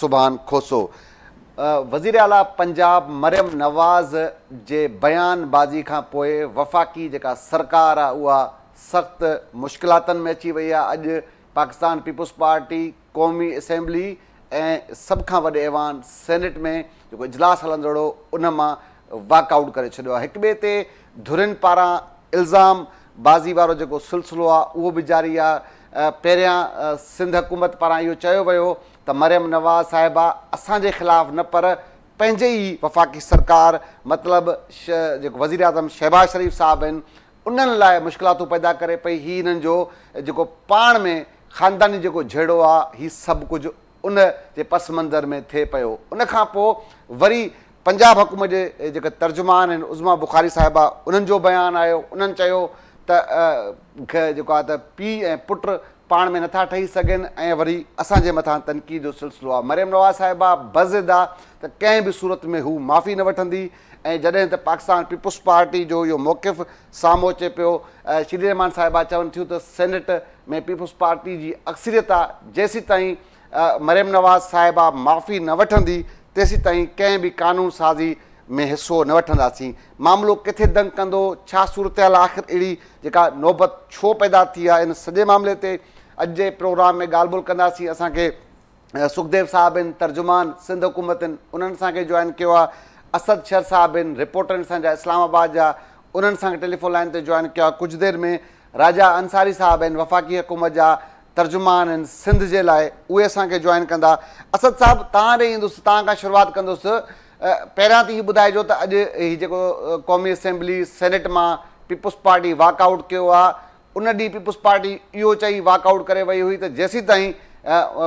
सुभान खोसो। वज़ीर आला पंजाब मरियम नवाज़ जे बयानबाज़ी खां पोइ वफ़ाक़ी जेका सरकार आहे उहा सख़्तु मुश्किलातनि में अची वई आहे। अॼु पाकिस्तान पीपुल्स पार्टी क़ौमी असेंबली ऐं सभ खां वॾे ऐवान सेनेट में जेको इजलास हलंदो उन मां वॉकआउट करे छॾियो आहे। हिक ॿिए ते धुरियुनि पारां इल्ज़ाम बाज़ी वारो जेको सिलसिलो आहे उहो बि जारी आहे। पहिरियां सिंध हुकूमत पारां इहो चयो वियो त मरियम नवाज़ साहिबा असांजे ख़िलाफ़ु न पर पंहिंजे ई वफ़ाक़ी सरकार मतिलबु जेको वज़ीर आज़म शहबाज शरीफ़ साहिबु आहिनि उन्हनि लाइ मुश्किलातूं पैदा करे पई। हीअ हिननि जो जेको पाण में ख़ानदानी जेको जहिड़ो आहे हीअ सभु कुझु उन जे पस मंज़र में थिए पियो। उन खां पोइ वरी पंजाब हुकूमत जे जेके तर्जुमान आहिनि उज़मा बुखारी साहिबा उन्हनि जो बयानु आयो। उन्हनि चयो त जेको आहे त पीउ ऐं पुटु पाण में नथा ठही सघनि ऐं वरी असांजे मथां तनक़ीद जो सिलसिलो आहे। मरियम नवाज़ साहिबा बज़िद आहे त कंहिं बि सूरत में हू माफ़ी न वठंदी ऐं जॾहिं त पाकिस्तान पीपुल्स पार्टी जो इहो मौक़िफ़ साम्हूं अचे पियो। श्री रहमान साहिबा चवनि थियूं त सेनेट में पीपुल्स पार्टी जी अक्सरियत आहे, जेसीं ताईं मरियम नवाज़ साहिबा माफ़ी न वठंदी तेसीं ताईं कंहिं बि कानून साज़ी में हिसो न वठंदासीं। मामिलो किथे दंग कंदो, छा सूरत हाल आख़िर अहिड़ी जेका नौबत छो पैदा थी आहे, इन सॼे मामले ते अॼु जे प्रोग्राम में ॻाल्हि ॿोल कंदासीं। असांखे सुखदेव साहिबु आहिनि, तर्जुमान सिंध हुकूमत आहिनि, उन्हनि असांखे जॉइन कयो आहे। असद शर साहिबु आहिनि, रिपोर्टर आहिनि असांजा इस्लामाबाद जा, उन्हनि असांखे टेलीफोन लाइन ते जॉइन कयो आहे। कुझु देरि में राजा अंसारी साहिबु आहिनि, वफ़ाक़ी हुकूमत जा तर्जुमान आहिनि सिंध जे लाइ, उहे असांखे जॉइन कंदा। असद साहिबु तव्हां ॾे ईंदुसि, तव्हां खां शुरूआति कंदुसि। पहिरियां त इहो ॿुधाइजो त अॼु हीउ जेको क़ौमी असेंबली सेनेट मां पीपुल्स पार्टी वॉकआउट कयो आहे, उन ॾींहुं पीपुल्स पार्टी इहो चई वॉकआउट करे वई हुई त जेसीं ताईं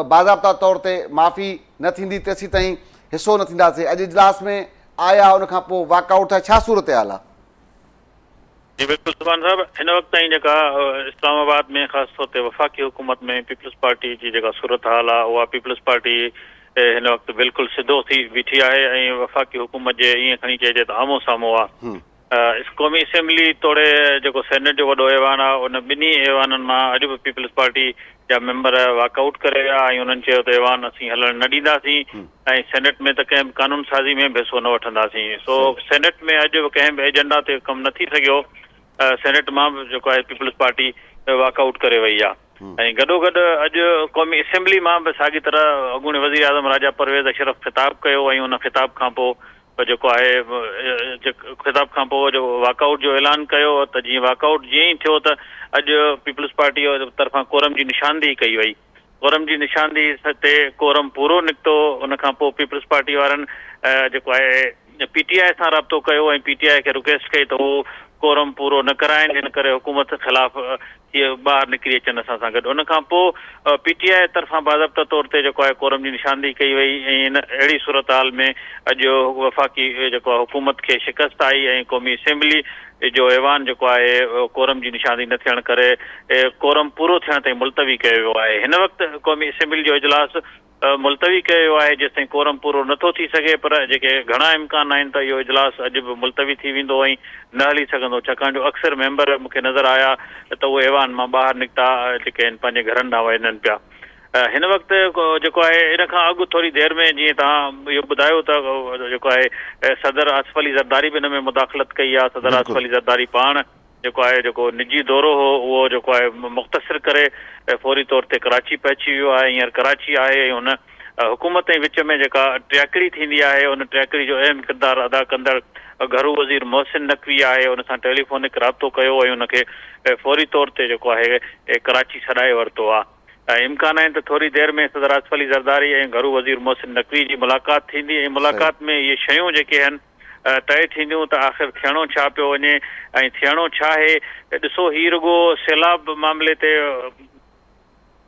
बाज़ाब्ता तौर ते माफ़ी न थींदी तेसीं ताईं हिसो न थींदासीं। अॼु इजलास में आया, उन खां पोइ वॉकआउट आहे, छा सूरत हाल आहे? जी बिल्कुलु सुभान साहब, हिन वक़्त ताईं जेका इस्लामाबाद में ख़ासि तौर ते वफ़ाक़ी हुकूमत में पीपुल्स पार्टी जी जेका सूरत हाल आहे उहा पीपुल्स पार्टी हिन वक़्तु बिल्कुलु सिधो थी बीठी आहे ऐं वफ़ाक़ी हुकूमत जे ईअं खणी चइजे त आम्हूं साम्हूं आहे। क़ौमी असेंबली तोड़े जेको सेनेट जो वॾो ऐवान आहे उन ॿिन्ही ऐवाननि मां अॼु बि पीपुल्स पार्टी जा मेंबर वॉकआउट करे विया ऐं उन्हनि चयो त ऐवान असीं हलणु न ॾींदासीं ऐं सेनेट में त कंहिं बि कानून साज़ी में बि हिसो न वठंदासीं। सो सेनेट में अॼु कंहिं बि एजेंडा ते कमु न थी सघियो। सेनेट मां बि जेको आहे पीपुल्स पार्टी वॉकआउट करे वई आहे ऐं गॾोगॾु अॼु क़ौमी असेंबली मां बि साॻी तरह अॻूणे वज़ीर आज़म राजा परवेज़ अशरफ ख़िताबु कयो ऐं उन ख़िताब खां पोइ जेको आहे ख़िताब खां पोइ जो वॉकआउट जो ऐलान कयो त जीअं वॉकआउट जीअं ई थियो त अॼु पीपुल्स पार्टी तरफ़ां कोरम जी निशानदेही कई वई। कोरम जी निशानदेही ते कोरम पूरो निकितो। उन खां पोइ पीपुल्स पार्टी वारनि जेको आहे पीटीआई सां राब्तो कयो ऐं पीटीआई खे रिक्वेस्ट कई त उहो कोरम पूरो न कराइनि, इन करे हुकूमत ख़िलाफ़ इहे ॿाहिरि निकिरी अचनि असां सां गॾु। उन खां पोइ पीटीआई तरफ़ां बाज़ाब्ता तौर ते जेको आहे कोरम जी निशानदेही कई वई ऐं इन अहिड़ी सूरत हाल में अॼु वफ़ाक़ी जेको आहे हुकूमत खे शिकस्त आई ऐं क़ौमी असेंबली जो ऐवान जेको आहे कोरम जी निशानदेही न थियण करे कोरम पूरो थियण ताईं मुलतवी कयो वियो आहे। हिन वक़्तु क़ौमी असेंबली जो इजलास मुलतवी कयो वियो आहे जेसिताईं कोरम पूरो नथो थी सघे, पर जेके घणा इम्कान आहिनि त इहो इजलास अॼु बि मुलतवी थी वेंदो ऐं न हली सघंदो, छाकाणि जो अक्सर मेंबर मूंखे नज़र आया त उहे ऐवान मां ॿाहिरि निकिता जेके आहिनि पंहिंजे घरनि ॾांहुं वञनि पिया। हिन वक़्तु जेको आहे इन खां अॻु थोरी देरि में जीअं तव्हां इहो ॿुधायो त जेको आहे सदर आसिफ अली ज़रदारी बि हिन में मुदाख़लत कई आहे। सदर आसिफ अली ज़रदारी पाण जेको आहे जेको निजी दौरो हो उहो जेको आहे मुख़्तसिर करे फौरी तौर ते कराची पहुची वियो आहे। हींअर कराची आहे ऐं हुन हुकूमत जे विच में जेका ट्रैकड़ी थींदी आहे उन ट्रैकड़ी जो अहम किरदारु अदा कंदड़ घरू वज़ीर मोहसिन नक़वी आहे, उन सां टेलीफोनिक राब्तो कयो ऐं उनखे फौरी तौर ते जेको आहे कराची छॾाए वरितो आहे। इम्कान आहिनि त थोरी देरि में सदर आसिफ अली ज़रदारी ऐं घरू वज़ीर मोहसिन नक़वी जी मुलाक़ात थींदी ऐं मुलाक़ात में इहे शयूं जेके आहिनि तय थींदियूं त आख़िर थियणो छा पियो वञे ऐं थियणो छा आहे। ॾिसो हीउ रुॻो सैलाब मामले ते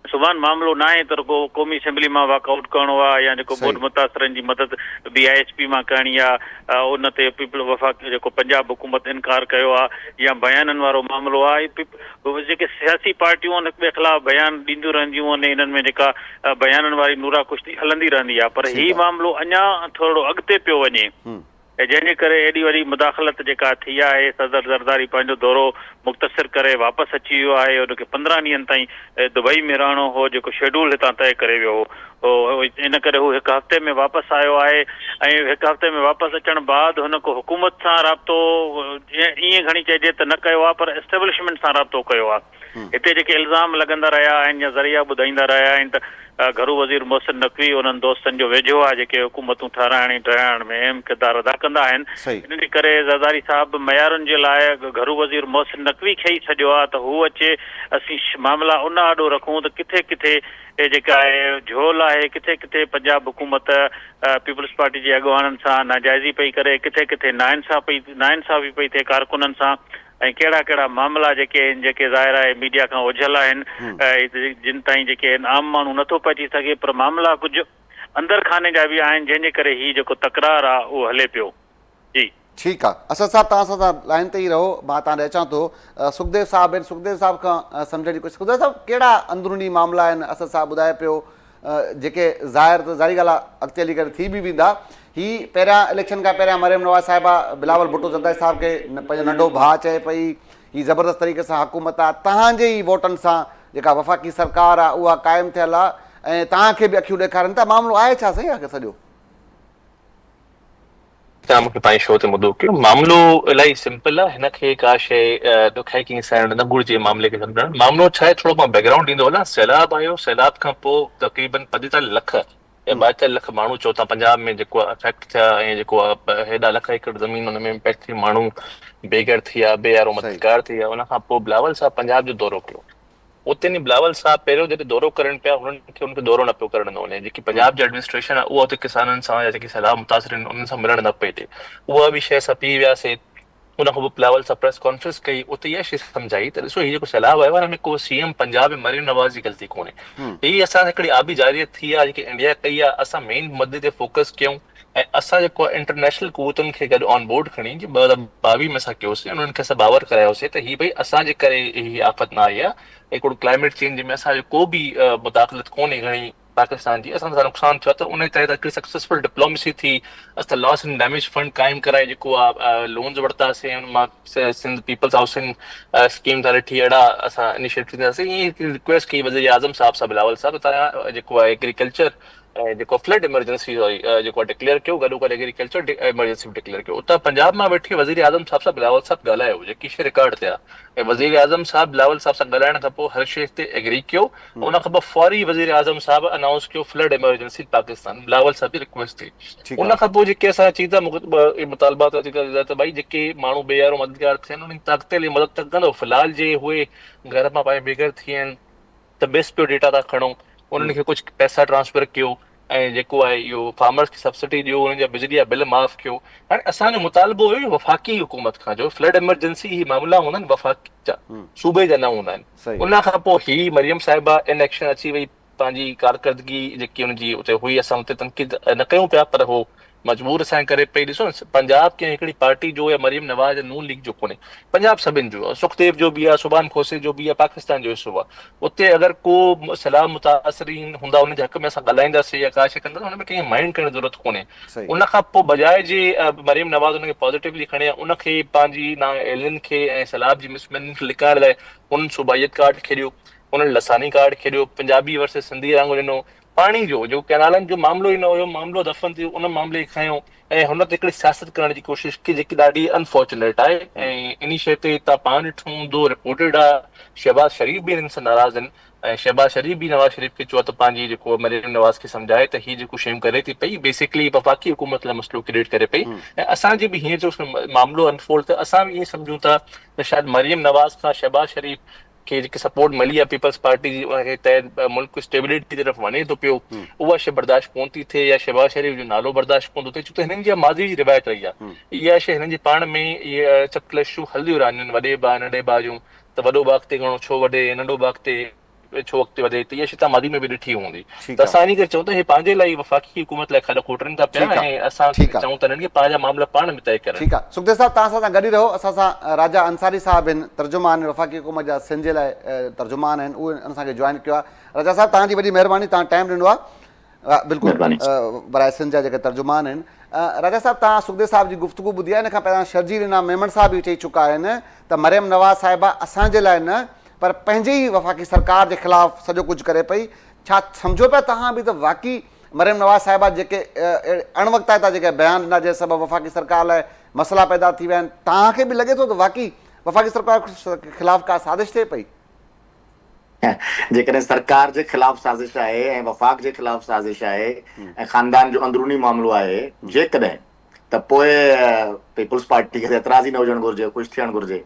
सुभाणे मामिलो न आहे त रुॻो क़ौमी असेंबली मां वॉकआउट करिणो आहे या जेको बोर्ड मुतासिरनि जी मदद BIHP मां करणी आहे उन ते पीपल वफ़ाक़ी जेको पंजाब हुकूमत इनकार कयो आहे या बयाननि वारो मामिलो आहे। जेके सियासी पार्टियूं आहिनि हिक ॿिए ख़िलाफ़ बयान ॾींदियूं रहंदियूं आहिनि, इन्हनि में जेका बयाननि वारी नूरा कुश्ती हलंदी रहंदी आहे, पर हीउ मामिलो अञा थोरो अॻिते पियो वञे जंहिंजे करे एॾी वॾी मुदाख़लत जेका थी आहे, सदर ज़रदारी पंहिंजो दौरो मुख़्तसिर करे वापसि अची वियो आहे। उनखे 15 ॾींहंनि ताईं दुबई में रहणो हो, जेको शेड्यूल हितां तय करे वियो हो। इन करे हू हिकु हफ़्ते में वापसि आयो आहे ऐं हिकु हफ़्ते में वापसि अचण बाद हुन को हुकूमत सां राब्तो ईअं घणी चइजे त न कयो आहे, पर एस्टेब्लिशमेंट सां राब्तो कयो आहे। हिते जेके इल्ज़ाम लॻंदा रहिया आहिनि या ज़रिया ॿुधाईंदा रहिया आहिनि त घरू वज़ीर मोहसिन नक़वी उन्हनि दोस्तनि जो वेझो आहे जेके हुकूमतूं ठाराइण ठहिराइण में अहम किरदारु अदा कंदा आहिनि। इन जे करे ज़रदारी साहिब मयारुनि जे लाइ घरू वज़ीर मोहसिन नक़वी खे ई छॾियो आहे त हू अचे, असीं मामला उन आॾो रखूं त किथे किथे जेका आहे झोल आहे, किथे किथे पंजाब हुकूमत पीपल्स पार्टी जे अॻुवाननि सां नाजाइज़ी पई करे, किथे किथे नाइंसाफ़ी पई थिए कारकुननि सां, ऐं कहिड़ा कहिड़ा मामला जेके आहिनि जेके ज़ाहिर आहे मीडिया खां ओझल आहिनि, जिन ताईं जेके आहिनि आम माण्हू नथो पहुची सघे, पर मामला कुझु अंदर खाने जा बि आहिनि जंहिंजे करे हीउ जेको तकरार आहे उहो हले पियो। जी ठीकु आहे, असद साहिब तव्हां सां लाइन ते ई रहो, मां तव्हां ॾे अचां थो। सुखदेव साहिब आहिनि, सुखदेव साहिब खां सम्झण जी कोशिशि। सुखदेव साहिब, कहिड़ा अंदरूनी मामला आहिनि असद साहिब ॿुधाए पियो जेके ज़ाहिर त ज़ाहिरी ॻाल्हि आहे अॻिते हली करे थी बि वेंदा? ही पहिरियां इलेक्शन खां पहिरियां मरियम नवाज़ साहिबा बिलावल भुट्टो ज़रदारी साहिब खे पंहिंजो नंढो भाउ चए पई, ही ज़बरदस्त तरीक़े सां हुकूमत आहे, तव्हांजे ई वोटनि सां जेका वफ़ाक़ी सरकार आहे उहा क़ाइमु थियल आहे ऐं तव्हांखे बि अखियूं ॾेखारनि था, मामिलो आहे छा सही आहे सॼो? तव्हां मूंखे पंहिंजे शो ते मुद्दो कयो। मामिलो इलाही सिंपल आहे, हिनखे का शइ ॾुखयाई सहण न घुरिजे मामले खे सम्झणु। मामिलो छा आहे, थोरो मां बैकग्राउंड ॾींदो हलां। सैलाब आयो, सैलाब खां पोइ तक़रीबन 45 लख या 42 लख माण्हू चओ था पंजाब में जेको अफेक्ट थिया, ऐं जेको हेॾा लख एकड़ ज़मीन हुन में इम्पैक्ट थी, माण्हू बेघर थी विया, बेयारो मददगार थी विया। उन खां पोइ बिलावल साहिब पंजाब जो दौरो कयो। उते नी बिलावल साहिब पहिरियों जॾहिं दौरो करनि पिया, उनखे दौरो न पियो करणु वञे। जेकी पंजाब जी एडमिनिस्ट्रेशन आहे उहा उते किसाननि सां या जेकी सैलाब मुतासिर आहिनि उन्हनि सां मिलणु न पई थिए, उहा बि शइ असां पी वियासीं। उन खां पोइ बिलावल सां प्रेस कॉन्फ्रेंस कई, उते इहा शइ सम्झाई त ॾिसो, हीउ जेको सैलाब आयो आहे हिन में को सीएम पंजाब में मरियम नवाज़ जी ग़लती कोन्हे। हीअ असां हिकिड़ी आबी जारियत थी आहे जेकी इंडिया कई आहे। असां मेन मुदे ते फोकस कयूं ऐं असां जेको आहे इंटरनेशनल क़ुवतुनि खे गॾु ऑन बोर्ड खणी 2022 में असां कयोसीं, उन्हनि खे असां बावर करायोसीं त हीअ भई असांजे करे हीअ आफ़त न आई आहे, हिकिड़ो क्लाइमेट चेंज में असांजो को बि मुदाख़लत कोन्हे घणी पाकिस्तान जी, असां सां नुक़सानु थियो आहे। त उन तहत हिकिड़ी सक्सेसफुल डिप्लोमेसी थी। असां लॉस एंड डैमेज फंड क़ाइमु कराए, जेको आहे लोन्स वरितासीं, उन मां सिंध पीपल्स हाउसिंग स्कीम तां ॾिठी, अहिड़ा असां इनिशिएटिव ॾिनासीं। ईअं रिक्वेस्ट कई वज़ीर आज़म साहिब सां बिलावल साहिब, तव्हां जेको आहे एग्रीकल्चर ऐं जेको फ्लड इमरजेंसी जेको आहे डिक्लेयर कयो, गॾो गॾु एग्रीकल्चर इमरजेंसी बि डिक्लेयर कयो। उतां पंजाब मां वेठी वज़ीर आज़म साहिब सां बिलावल साहिब ॻाल्हायो, जेकी शइ रिकॉर्ड थिया, ऐं वज़ीर आज़म साहिब बिलावल साहिब सां ॻाल्हाइण खां पोइ हर शइ ते एग्री कयो। उन खां पोइ फौरी वज़ीर आज़म साहिब अनाउंस कयो फ्लड इमरजेंसी पाकिस्तान, बिलावल साहिब जी रिक्वेस्ट थी। उन खां पोइ जेके असां चीज़ मुतालबात त भई जेके माण्हू बेयारो मददगार थियनि उन्हनि ताक़त लिए मदद त कंदो। फ़िलहाल जे उहे घर मां पंहिंजे बेघर थी विया आहिनि त बेस पियो डेटा था खणूं, उन्हनि खे कुझु पैसा ट्रांसफर कयो, ऐं जेको आहे इहो फार्मर्स खे सब्सिडी ॾियो, उन्हनि जा बिजली जा बिल माफ़ कयो। हाणे असांजो मुतालबो हुयो वफ़ाक़ी हुकूमत खां, जो फ्लड इमरजेंसी ही मामला हूंदा आहिनि वफ़ाक़ी जा, सूबे जा न हूंदा आहिनि। उन खां पोइ ही मरियम साहिबा इन एक्शन अची वई, पंहिंजी कारकर्दगी जेकी हुनजी उते हुई, असां उते तनक़ीद न कयूं पिया, पर हो मजबूर असांजे करे पई। ॾिसो न, पंजाब कंहिं हिकिड़ी पार्टी जो या मरियम नवाज़ नून लीग जो कोन्हे, पंजाब सभिनि जो आहे। सुखदेव जो बि आहे, सुभान खोसे जो बि आहे, पाकिस्तान जो हिसो आहे। उते अगरि को सैलाब मुतासिरीन हूंदा, उनजे हक़ में असां ॻाल्हाईंदासीं या का शइ कंदासीं, हुन में कंहिं माइंड करण जी ज़रूरत कोन्हे। उन खां पोइ बजाए जे मरियम नवाज़ उनखे पॉज़िटिवली खणे, उनखे पंहिंजी ना एलियन खे ऐं सैलाब जी मिसमैनेजमेंट खे लिकाइण लाइ उन्हनि सूबाइत कार्ड खेॾियो, उन्हनि लसानी कार्ड खेॾियो, पंजाबी वर्सेस सिंधी वांगुरु ॾिनो। पाणी जो कैनालनि जो मामिलो ई न हुयो, मामिलो दफ़न थियो, उन मामले खे खयो ऐं हुन ते हिकिड़ी सियासत करण जी कोशिशि कई, जेकी ॾाढी अनफॉर्चुनेट आहे। ऐं इन शइ ते तव्हां पाण ॾिठो हूंदो, रिपोर्टेड आहे, शहबाज़ शरीफ़ बि हिननि सां नाराज़ आहिनि, ऐं शहबाज़ शरीफ़ बि नवाज़ शरीफ़ खे चयो त पंहिंजी जेको मरियम नवाज़ खे सम्झाए त हीअ जेको शयूं करे थी पई बेसिकली वफ़ाक़ी हुकूमत लाइ मसइलो क्रिएट करे पई। ऐं असांजी बि हीअं जो मामिलो अनफोल्ड थियो, असां बि ईअं सम्झूं था त शायदि मरियम नवाज़ खां शहबाज़ शरीफ़ खे जेकी सपोर्ट मिली आहे पीपल्स पार्टी जी, उनखे तहत मुल्क स्टेबिलिटी तरफ़ वञे थो पियो, उहा शइ बर्दाश्त कोन थी थिए, या शहबाज़ शरीफ़ जो नालो बर्दाश्त कोन थो थिए, छो त हिननि जी माज़ी जी रिवायत रही आहे। इहा शइ हिननि जे पाण में इहे चपकलशूं हलंदियूं रहंदियूं आहिनि, वॾे भाउ नंढे भाउ जूं, त वॾो भाउ अॻिते घणो छो वधे, नंढो भाउ अॻिते छो अॻिते वधे, त इहा शइ तव्हां मादी में बि ॾिठी हूंदी। त असां इन करे चऊं त हे पंहिंजे लाइ वफ़ाक़ी हुकूमत लाइ खॾ खोटनि था पिया, ऐं असां चऊं था हिननि खे पंहिंजा मामला पाण में तय करणु। ठीकु आहे, सुखदेव साहिब तव्हां सां गॾु रहो। असां सां राजा अंसारी साहिब आहिनि, तर्जुमान वफ़ाक़ी हुकूमत जा सिंध जे लाइ तर्जुमान आहिनि, उहे असांखे जॉइन कयो आहे। राजा साहिब, तव्हांजी वॾी महिरबानी, तव्हां टाइम ॾिनो आहे। बिल्कुलु बराए सिंध जा जेके तर्जुमान आहिनि। राजा साहिब, तव्हां सुखदेव साहिब जी गुफ़्तगू ॿुधी आहे, हिन खां पहिरियां शर्जील इनाम मेमन साहिब बि चई चुका आहिनि त मरियम नवाज़ साहिबा असांजे लाइ न पर पंहिंजे ई वफ़ाक़ी सरकार जे ख़िलाफ़ु सॼो कुझु करे पई। छा सम्झो पिया तव्हां बि त वाक़ई मरियम नवाज़ साहिबा जेके अणवक़्ता था जेके बयान ॾिना जे सबबु वफ़ाक़ी सरकार लाइ मसइला पैदा थी विया आहिनि, तव्हांखे बि लॻे थो त वाक़ई वफ़ाक़ी सरकार के ख़िलाफ़ु का साज़िश थिए पई? जेकॾहिं सरकार जे ख़िलाफ़ साज़िश आहे ऐं वफ़ाक़ जे ख़िलाफ़ साज़िश आहे ऐं ख़ानदान जो अंदरूनी मामिलो आहे, जेकॾहिं त पोइ पीपल्स पार्टी खे एतिराज़ ई न हुजणु घुरिजे, ख़ुशि थियणु घुरिजे।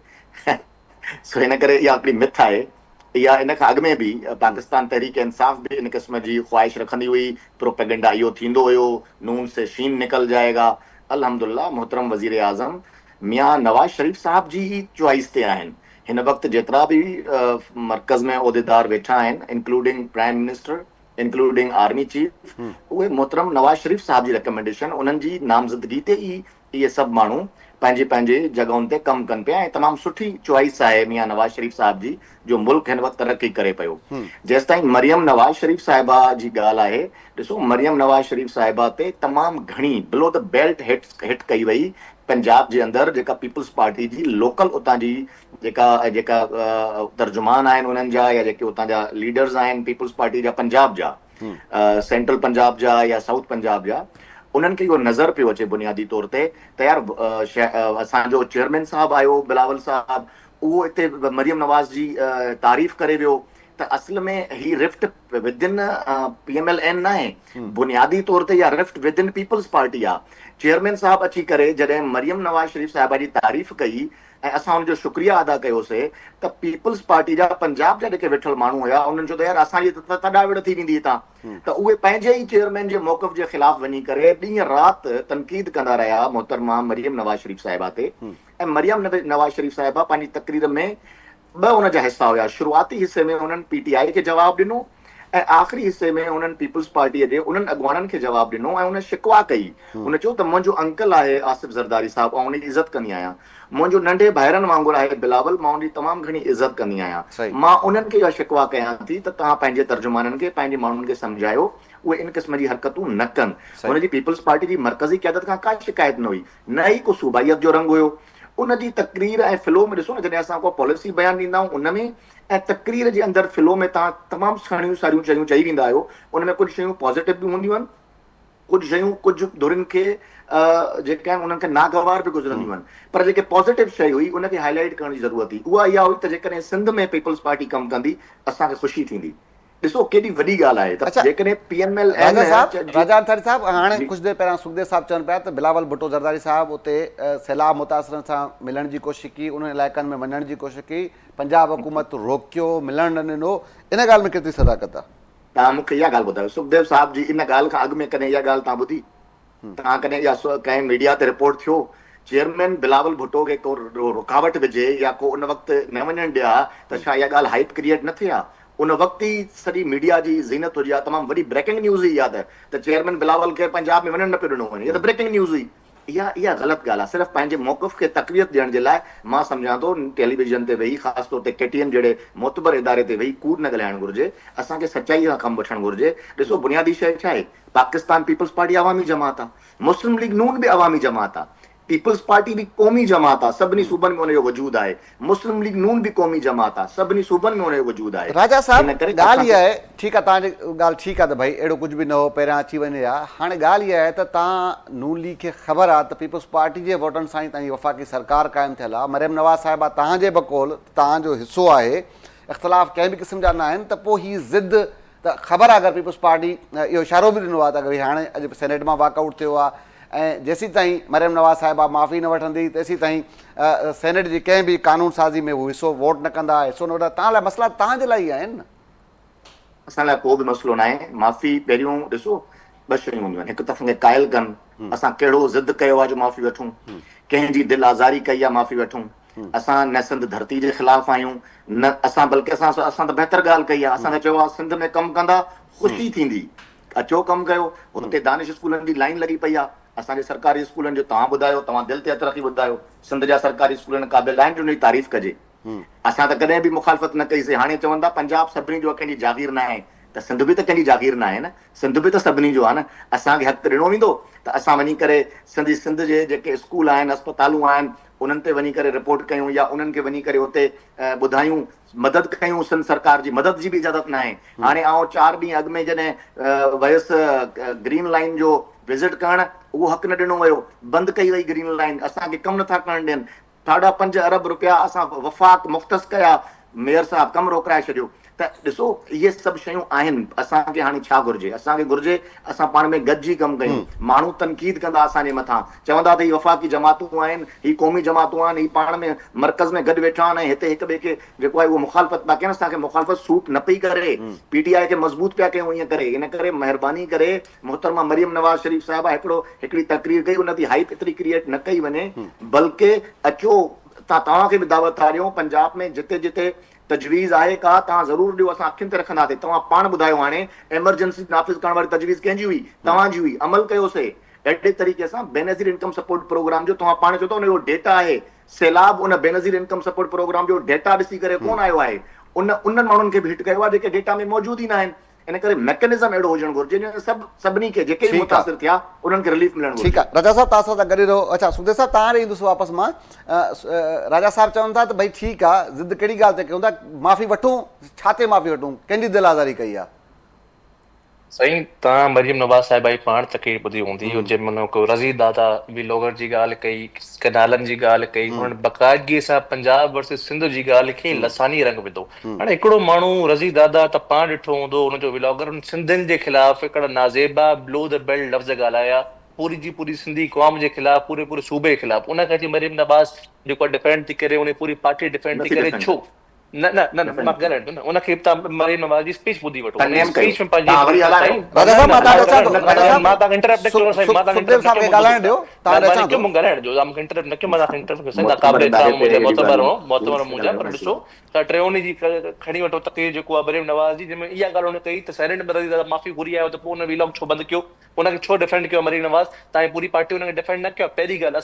सो हिन करे इहा हिकिड़ी मिथ आहे। इहा इन खां अॻु में बि पाकिस्तान तहरीक इंसाफ़ बि इन क़िस्म जी ख़्वाहिश रखंदी हुई, प्रोपेगेंडा इहो थींदो हुयो, नून से शीन निकल जाएगा। अल्हम्दुलिल्लाह मोहतरम वज़ीर आज़म मियां नवाज़ शरीफ़ साहब जी ही चॉइस ते आहिनि। हिन वक़्तु जेतिरा बि मर्कज़ में उहिदेदार वेठा आहिनि, including prime minister, including army chief, उहे मोहतरम नवाज़ शरीफ़ साहब जी रिकमेंडेशन, उन्हनि जी नामज़दगी ते ई इहे सभु माण्हू पंहिंजे पंहिंजे जॻहुनि ते कमु कनि पिया ऐं तमामु सुठी चॉइस आहे मियां नवाज़ शरीफ़ साहब जी, जो मुल्क हिन वक़्तु तरक़ी करे पियो। जेसि ताईं मरियम नवाज़ शरीफ़ साहिबा जी ॻाल्हि आहे, ॾिसो मरियम नवाज़ शरीफ़ साहिबा ते तमामु घणी बिलो द बेल्ट हिट कई वई पंजाब जे अंदरि, जेका पीपल्स पार्टी जी लोकल उतां जी जेका तर्जुमान आहिनि उन्हनि जा, या जेके उतां जा लीडर्स आहिनि पीपल्स पार्टी जा पंजाब जा, सेंट्रल पंजाब जा या साउथ पंजाब जा, उन्हनि खे इहो नज़र पियो अचे बुनियादी तौर ते त यार असांजो चेयरमैन साहिबु आयो बिलावल साहिबु, उहो हिते मरियम नवाज़ जी तारीफ़ करे वियो त असल में ही रिफ्ट विदिन PMLN न आहे, बुनियादी तौर ते इहा रिफ्ट विदिन पीपल्स पार्टी आहे। चेयरमैन साहिबु अची करे जॾहिं मरियम नवाज़ शरीफ़ साहिबा जी तारीफ़ कई ऐं असां हुनजो शुक्रिया अदा कयोसीं त पीपल्स पार्टी जा पंजाब जा जेके वेठल माण्हू हुया उन्हनि चयो त यार असांजी त तॾाविड़ थी वेंदी हितां, त उहे पंहिंजे ई चेयरमैन जे मौक़िफ़ जे ख़िलाफ़ वञी करे ॾींहं राति तनक़ीद कंदा रहिया मोहतरमा मरियम नवाज़ शरीफ़ साहिबा ते। ऐं मरियम नवाज़ शरीफ़ साहिबा पंहिंजी तक़रीर में ॿ हुनजा हिसा हुया। शुरूआती हिसे में हुननि PTI खे जवाबु ॾिनो ऐं आख़िरी हिसे में हुननि पीपल्स पार्टीअ जे उन्हनि अॻुवाननि खे जवाबु ॾिनो ऐं हुन शिकवा कई। हुन चयो त मुंहिंजो अंकल आहे आसिफ ज़रदारी साहिबु, ऐं हुनजी इज़त कंदी आहियां। मुंहिंजो नंढे भाइरनि वांगुरु आहे बिलावल, मां हुनजी तमामु घणी इज़त कंदी आहियां। मां उन्हनि खे इहा शिकवा कयां थी त तव्हां पंहिंजे तर्जुमाननि खे, पंहिंजे माण्हुनि खे सम्झायो उहे इन क़िस्म जी हरकतूं न कनि। हुनजी पीपल्स पार्टी जी मरकज़ी क़यादत खां का शिकायत न हुई, न ई को सूबाइयत जो रंग हुयो। उनजी तक़रीर ऐं फिलो में ॾिसो न, जॾहिं असां को पॉलिसी बयानु ॾींदा आहियूं उन में ऐं तक़रीर जे अंदरि फिलो में तव्हां तमामु घणियूं सारियूं शयूं चई वेंदा आहियो। उन में कुझु शयूं पॉज़िटिव बि हूंदियूं आहिनि, कुझु शयूं कुझु धुरियुनि खे जेके आहिनि उन्हनि खे नागवार बि गुज़रंदियूं आहिनि, पर जेके पॉज़िटिव शइ हुई उनखे हाईलाइट करण जी ज़रूरत हुई। उहा इहा हुई त जेकॾहिं सिंध में पीपल्स पार्टी कमु कंदी असांखे ख़ुशी थींदी। ॾिसो केॾी वॾी ॻाल्हि आहे त जेकॾहिं PMLN राजा अंसारी साहिबु, हाणे कुझु देरि पहिरियां सुखदेव साहिबु चवनि पिया त बिलावल भुट्टो ज़रदारी साहिबु उते सैलाब मुतासिरनि सां मिलण जी कोशिशि कई, उन इलाइक़नि में वञण जी कोशिशि कई, पंजाब हुकूमत रोकियो, मिलण न ॾिनो, इन ॻाल्हि में केतिरी सदाकत आहे? तव्हां मूंखे इहा ॻाल्हि ॿुधायो, सुखदेव साहिब जी इन ॻाल्हि खां अॻु में कॾहिं इहा ॻाल्हि तव्हां ॿुधी? तव्हां कॾहिं इहा कंहिं मीडिया ते रिपोर्ट थियो चेयरमैन बिलावल भुट्टो खे को रुकावट विझे या को उन वक़्तु न वञणु ॾिया त छा इहा ॻाल्हि हाइप क्रिएट न थिए? उन वक़्तु ई सॼी मीडिया जी ज़ीनत हुजे आहे, तमामु वॾी ब्रेकिंग न्यूज़ हुई इहा त चेयरमैन बिलावल खे पंजाब में वञणु न पियो ॾिनो वञे, इहा त ब्रेकिंग न्यूज़ हुई। इहा ग़लति ॻाल्हि आहे। सिर्फ़ु पंहिंजे मौक़िफ़ खे तक़वियत ॾियण जे लाइ मां सम्झां थो टेलीविज़न ते वेही, ख़ासि तौर ते KTN जहिड़े मोतबर इदारे ते वेही कूड़ न ॻाल्हाइणु घुरिजे। असांखे सचाई सां कमु वठणु घुरिजे। ॾिसो बुनियादी शइ छा आहे, पाकिस्तान पीपल्स पार्टी अवामी जमात आहे, मुस्लिम लीग नून बि अवामी जमात आहे, पीपल्स पार्टी भी क़ौमी जमात आहे, सभिनी सूबनि में उनजो वजूद आहे, मुस्लिम लीग नून भी क़ौमी जमात आहे, सभिनी सूबनि में उनजो वजूद आहे। राजा साहिब ॻाल्हि इहा आहे, ठीकु आहे तव्हांजी ॻाल्हि ठीकु आहे त भई अहिड़ो कुझु बि न हो, पहिरियां अची वञे हा। हाणे ॻाल्हि इहा आहे त तव्हां नून लीग खे ख़बर आहे त पीपल्स पार्टी जे वोटनि सां ई तव्हांजी वफ़ाक़ी सरकार क़ाइमु थियल आहे। मरियम नवाज़ साहिबा तव्हांजे बक़ौल तव्हांजो हिसो आहे, इख़्तिलाफ़ कंहिं बि क़िस्म जा न आहिनि, त पोइ हीअ ज़िद त ख़बर आहे अगरि पीपल्स पार्टी इहो इशारो बि ॾिनो आहे त भई हाणे अॼु सेनेट मां वॉकआउट थियो आहे ऐं जेसीं ताईं मरियम नवाज़ साहिबा माफ़ी न वठंदी तेसीं ताईं सेनेट जी कंहिं बि कानून साज़ी में उहो हिसो वोट न कंदा, हिसो न वठंदा। तव्हां लाइ मसइला तव्हांजे लाइ ई आहिनि न? असां लाइ को बि मसइलो न आहे। माफ़ी पहिरियों ॾिसो ॿ शयूं हूंदियूं आहिनि, हिकु त असांखे क़ाइल कनि असां कहिड़ो ज़िद कयो आहे जो माफ़ी वठूं, कंहिंजी दिलि आज़ारी कई आहे माफ़ी वठूं। असां न सिंध धरती जे ख़िलाफ़ आहियूं न असां, बल्कि असां त बहितर ॻाल्हि कई आहे। असांखे चयो आहे सिंध में कमु कंदा ख़ुशी थींदी, अचो कमु कयो। हुते दानिश स्कूलनि जी लाइन लॻी पई आहे, असांजे सरकारी स्कूलनि जो तव्हां ॿुधायो, तव्हां दिलि ते हथु रखी ॿुधायो सिंध जा सरकारी स्कूलनि क़ाबिल आहिनि जो उनजी तारीफ़ कजे। असां त कॾहिं बि मुखालफ़त न कईसीं। हाणे चवनि था पंजाब सभिनी जो कंहिंजी जागीर न आहे, त सिंध बि त कंहिंजी जागीर न आहे न, सिंध बि त सभिनी जो आहे न। असांखे हक़ ॾिनो वेंदो त असां वञी करे सिंध जे जेके स्कूल आहिनि, अस्पतालूं आहिनि, उन्हनि ते वञी करे रिपोर्ट कयूं या उन्हनि खे वञी करे हुते ॿुधायूं, मदद कयूं। सिंध सरकार जी मदद जी बि इजाज़त न आहे। हाणे आउं 4 ॾींहं अॻु में जॾहिं वयुसि ग्रीन लाइन जो विज़िट करणु, उहो हक़ न ॾिनो वियो, बंदि कई वई ग्रीन लाइन, असांखे कमु नथा करणु ॾियनि। 5.5 अरब रुपया असां वफ़ाक़ मुख़्तस कया, मेयर साहब कमु रोकाए छॾियो। त ॾिसो इहे सभु शयूं आहिनि। असांखे हाणे छा घुरिजे? असांखे घुरिजे असां पाण में गॾिजी कमु कयूं। माण्हू तनक़ीद कंदा असांजे मथां, चवंदा त हीअ वफ़ाक़ी जमातूं आहिनि, हीअ क़ौमी जमातूं आहिनि, हीअ पाण में मर्कज़ में गॾु वेठा आहिनि, हिते हिक ॿिए खे जेको आहे उहो मुखालफ़त पिया कनि। असांखे मुखालफ़त सूट न पई करे, PTI खे मज़बूत पिया कयूं ईअं करे। इन करे महिरबानी करे मोहतरमा मरियम नवाज़ शरीफ़ साहिबा हिकिड़ी तक़रीर कई, उन जी हाइप एतिरी क्रिएट न कई वञे, बल्कि अचो तव्हांखे बि दावत था ॾियूं, पंजाब में जिते जिते तजवीज़ आहे का, तव्हां ज़रूरु ॾियो, असां अखियुनि ते रखंदासीं। तव्हां पाण ॿुधायो हाणे एमरजेंसी नाफ़िज़ करण वारी तजवीज़ कंहिंजी हुई? तव्हांजी हुई, अमल कयोसीं। अहिड़े तरीक़े सां बेनज़ीर इनकम सपोर्ट प्रोग्राम जो तव्हां पाण चओ था उनजो डेटा आहे, सैलाब उन बेनज़ीर इनकम सपोर्ट प्रोग्राम जो डेटा ॾिसी करे कोन आयो आहे। उन्हनि माण्हुनि खे बि हिट कयो आहे जेके डेटा में मौजूदु ई न आहिनि। इन करे मैकेनिज़म अहिड़ो हुजणु घुरिजे सभिनी खे जेके बि मुतासिर थिया उन्हनि खे रिलीफ मिलणु घुरिजे। ठीकु आहे, राजा साहब तव्हां सां गॾु रहो। अच्छा सुखदेव साहब, तव्हां ॾे ईंदुसि वापसि मां। राजा साहब चवनि था त भई ठीकु आहे, ज़िद कहिड़ी ॻाल्हि ते कयूं था, माफ़ी वठूं, छा ते माफ़ी वठूं, कंहिंजी दिलि आज़ारी कई आहे? साईं, तव्हां मरियम नवाज़ साहिबा जी पाण तक़रीर ॿुधी हूंदी, जंहिं महिल को रज़ी दादा व्लॉगर जी ॻाल्हि कई, कनालनि जी ॻाल्हि कई, हुननि बाक़ाइदगीअ सां पंजाब वर्सिस सिंध जी ॻाल्हि खे लसानी रंग विधो। हाणे हिकिड़ो माण्हू रज़ी दादा त पाण ॾिठो हूंदो, हुनजो व्लॉगर सिंधियुनि जे ख़िलाफ़ हिकिड़ा नाज़ेबा ब्लो द बेल्ट लफ़्ज़ ॻाल्हाया, पूरी जी पूरी सिंधी क़ौम जे ख़िलाफ़, पूरे सूबे जे ख़िलाफ़। उन खां अची मरियम नवाज़ जेको डिफेंड थी करे, उन पूरी पार्टी डिफेंड थी करे, छो न न न न मां ॻाल्हाइण थो न, उनखे तव्हां मरियम नवाज़ जी स्पीच ॿुधी वठो, उन स्पीच में पंहिंजी राजा साहब मां तव्हांखे अचां थो, राजा साहब मां तव्हांखे इंटरप्ट न कयो साईं, मां तव्हांखे सुखदेव साहब खे ॻाल्हाइण ॾियो, तव्हां महिरबानी अचां कयो, थो। मूंखे ॻाल्हाइण ॾियो, मूंखे इंटरप्ट न कयो, मां तव्हांखे इंटरप्ट कयो साईं, क़ाबिल एतिराम मुंहिंजा मोहतबर मुंहिंजा। पर ॾिसो त टेयोनी जी खणी वठो तक़रीर जेको आहे मरियम नवाज़ जी, जंहिंमें इहा ॻाल्हि हुन कई त साइलेंट में रज़ी दादा माफ़ी घुरी आयो, त पोइ हुन व्लॉग छो बंदि कयो, हुनखे छो डिफेंड कयो मरियम नवाज़? तव्हांजी पूरी पार्टी हुनखे डिफेंड न कयो। पहिरीं ॻाल्हि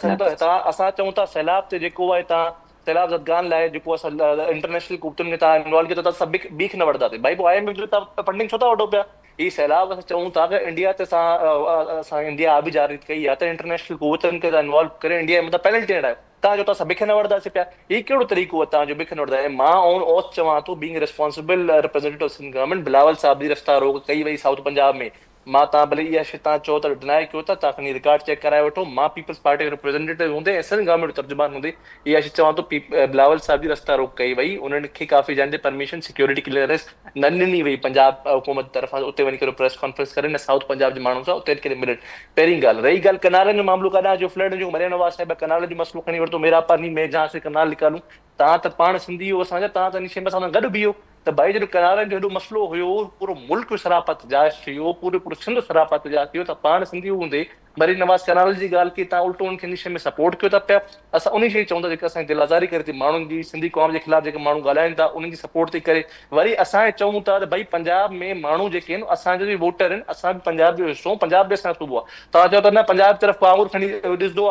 असां चऊं था सैलाब ते जेको आहे तव्हां सैलाब ज़दगान लाइ जेको असां इंटरनेशनल कुतुनि खे तव्हां इन्वॉल्व कयो, त तव्हां बीख न वठंदासीं भाई, पोइ IMF जो तव्हां फंडिंग छो था वठो पिया? ही सैलाब असां चऊं था कि इंडिया ते असां इंडिया आबिजारी कई आहे त इंटरनेशनल कुतुनि खे इन्वॉल्व करे इंडिया में पेनल्टी हणायो, तव्हां चओ था असां बिख न वठंदासीं पिया। ही कहिड़ो तरीक़ो आहे तव्हांजो बिख न वठंदा? मां ऑन ओथ चवां थो, being responsible representative of government, Bilawal साहब जी रस्ता रोक कई वई साउथ पंजाब में। मां तव्हां भले इहा शइ तव्हां चओ त डिनाए कयो था, तव्हां खणी रिकॉर्ड चेक कराए वठो, मां पीपल्स पार्टी जो रिप्रेजेंटेटिव हूंदे ऐं सिंध गवर्नमेंट जो तर्जुमान हूंदे इहा शइ चवां थो, बिलावल साहब जी रस्ता रोक कई वई, उन्हनि खे काफ़ी ॼणनि परमिशन सिक्योरिटी क्लियरेंस न ॾिनी वई पंजाब हुकूमत तरफ़ां, उते वञी करे प्रेस कॉन्फ्रेंस करे न साउथ पंजाब जे माण्हुनि सां उते करे मिलनि। पहिरीं ॻाल्हि। रही ॻाल्हि कनालनि जो मामलो, कॾहिं जो फ्लड जो मरियम नवाज़ साहिब कनाल जो मसलो खणी वरितो, मेरा पानी में जहाँ से कनाल निकालूं, तव्हां त पाण सिंधी हो असांजा, तव्हां त इन शइ में असां गॾु बीहो त भाई, जॾहिं कनालनि जो हेॾो मसलो हुयो, पूरो मुल्क शराफ़त जाश थियो, पूरो सिंध शराफ़त जा थियो, त पाण सिंधी हूंदे मरियम नवाज़ कनाल जी ॻाल्हि की तव्हां उल्टो उनखे इन शइ में सपोर्ट कयो था पिया। असां उन शइ चऊं था जेका असांजी दिलि आज़ारी करे थी, माण्हुनि जी सिंधी क़ौम जे ख़िलाफ़ जेके माण्हू ॻाल्हाइनि था उन्हनि जी सपोर्ट थी करे। वरी असां चऊं था त भई पंजाब में माण्हू जेके आहिनि असांजा बि वोटर आहिनि, असां बि पंजाब जो हिसो, पंजाब बि असांजो सूबो आहे। तव्हां चओ था न पंजाब तरफ़ आंगुर खणी ॾिसंदो,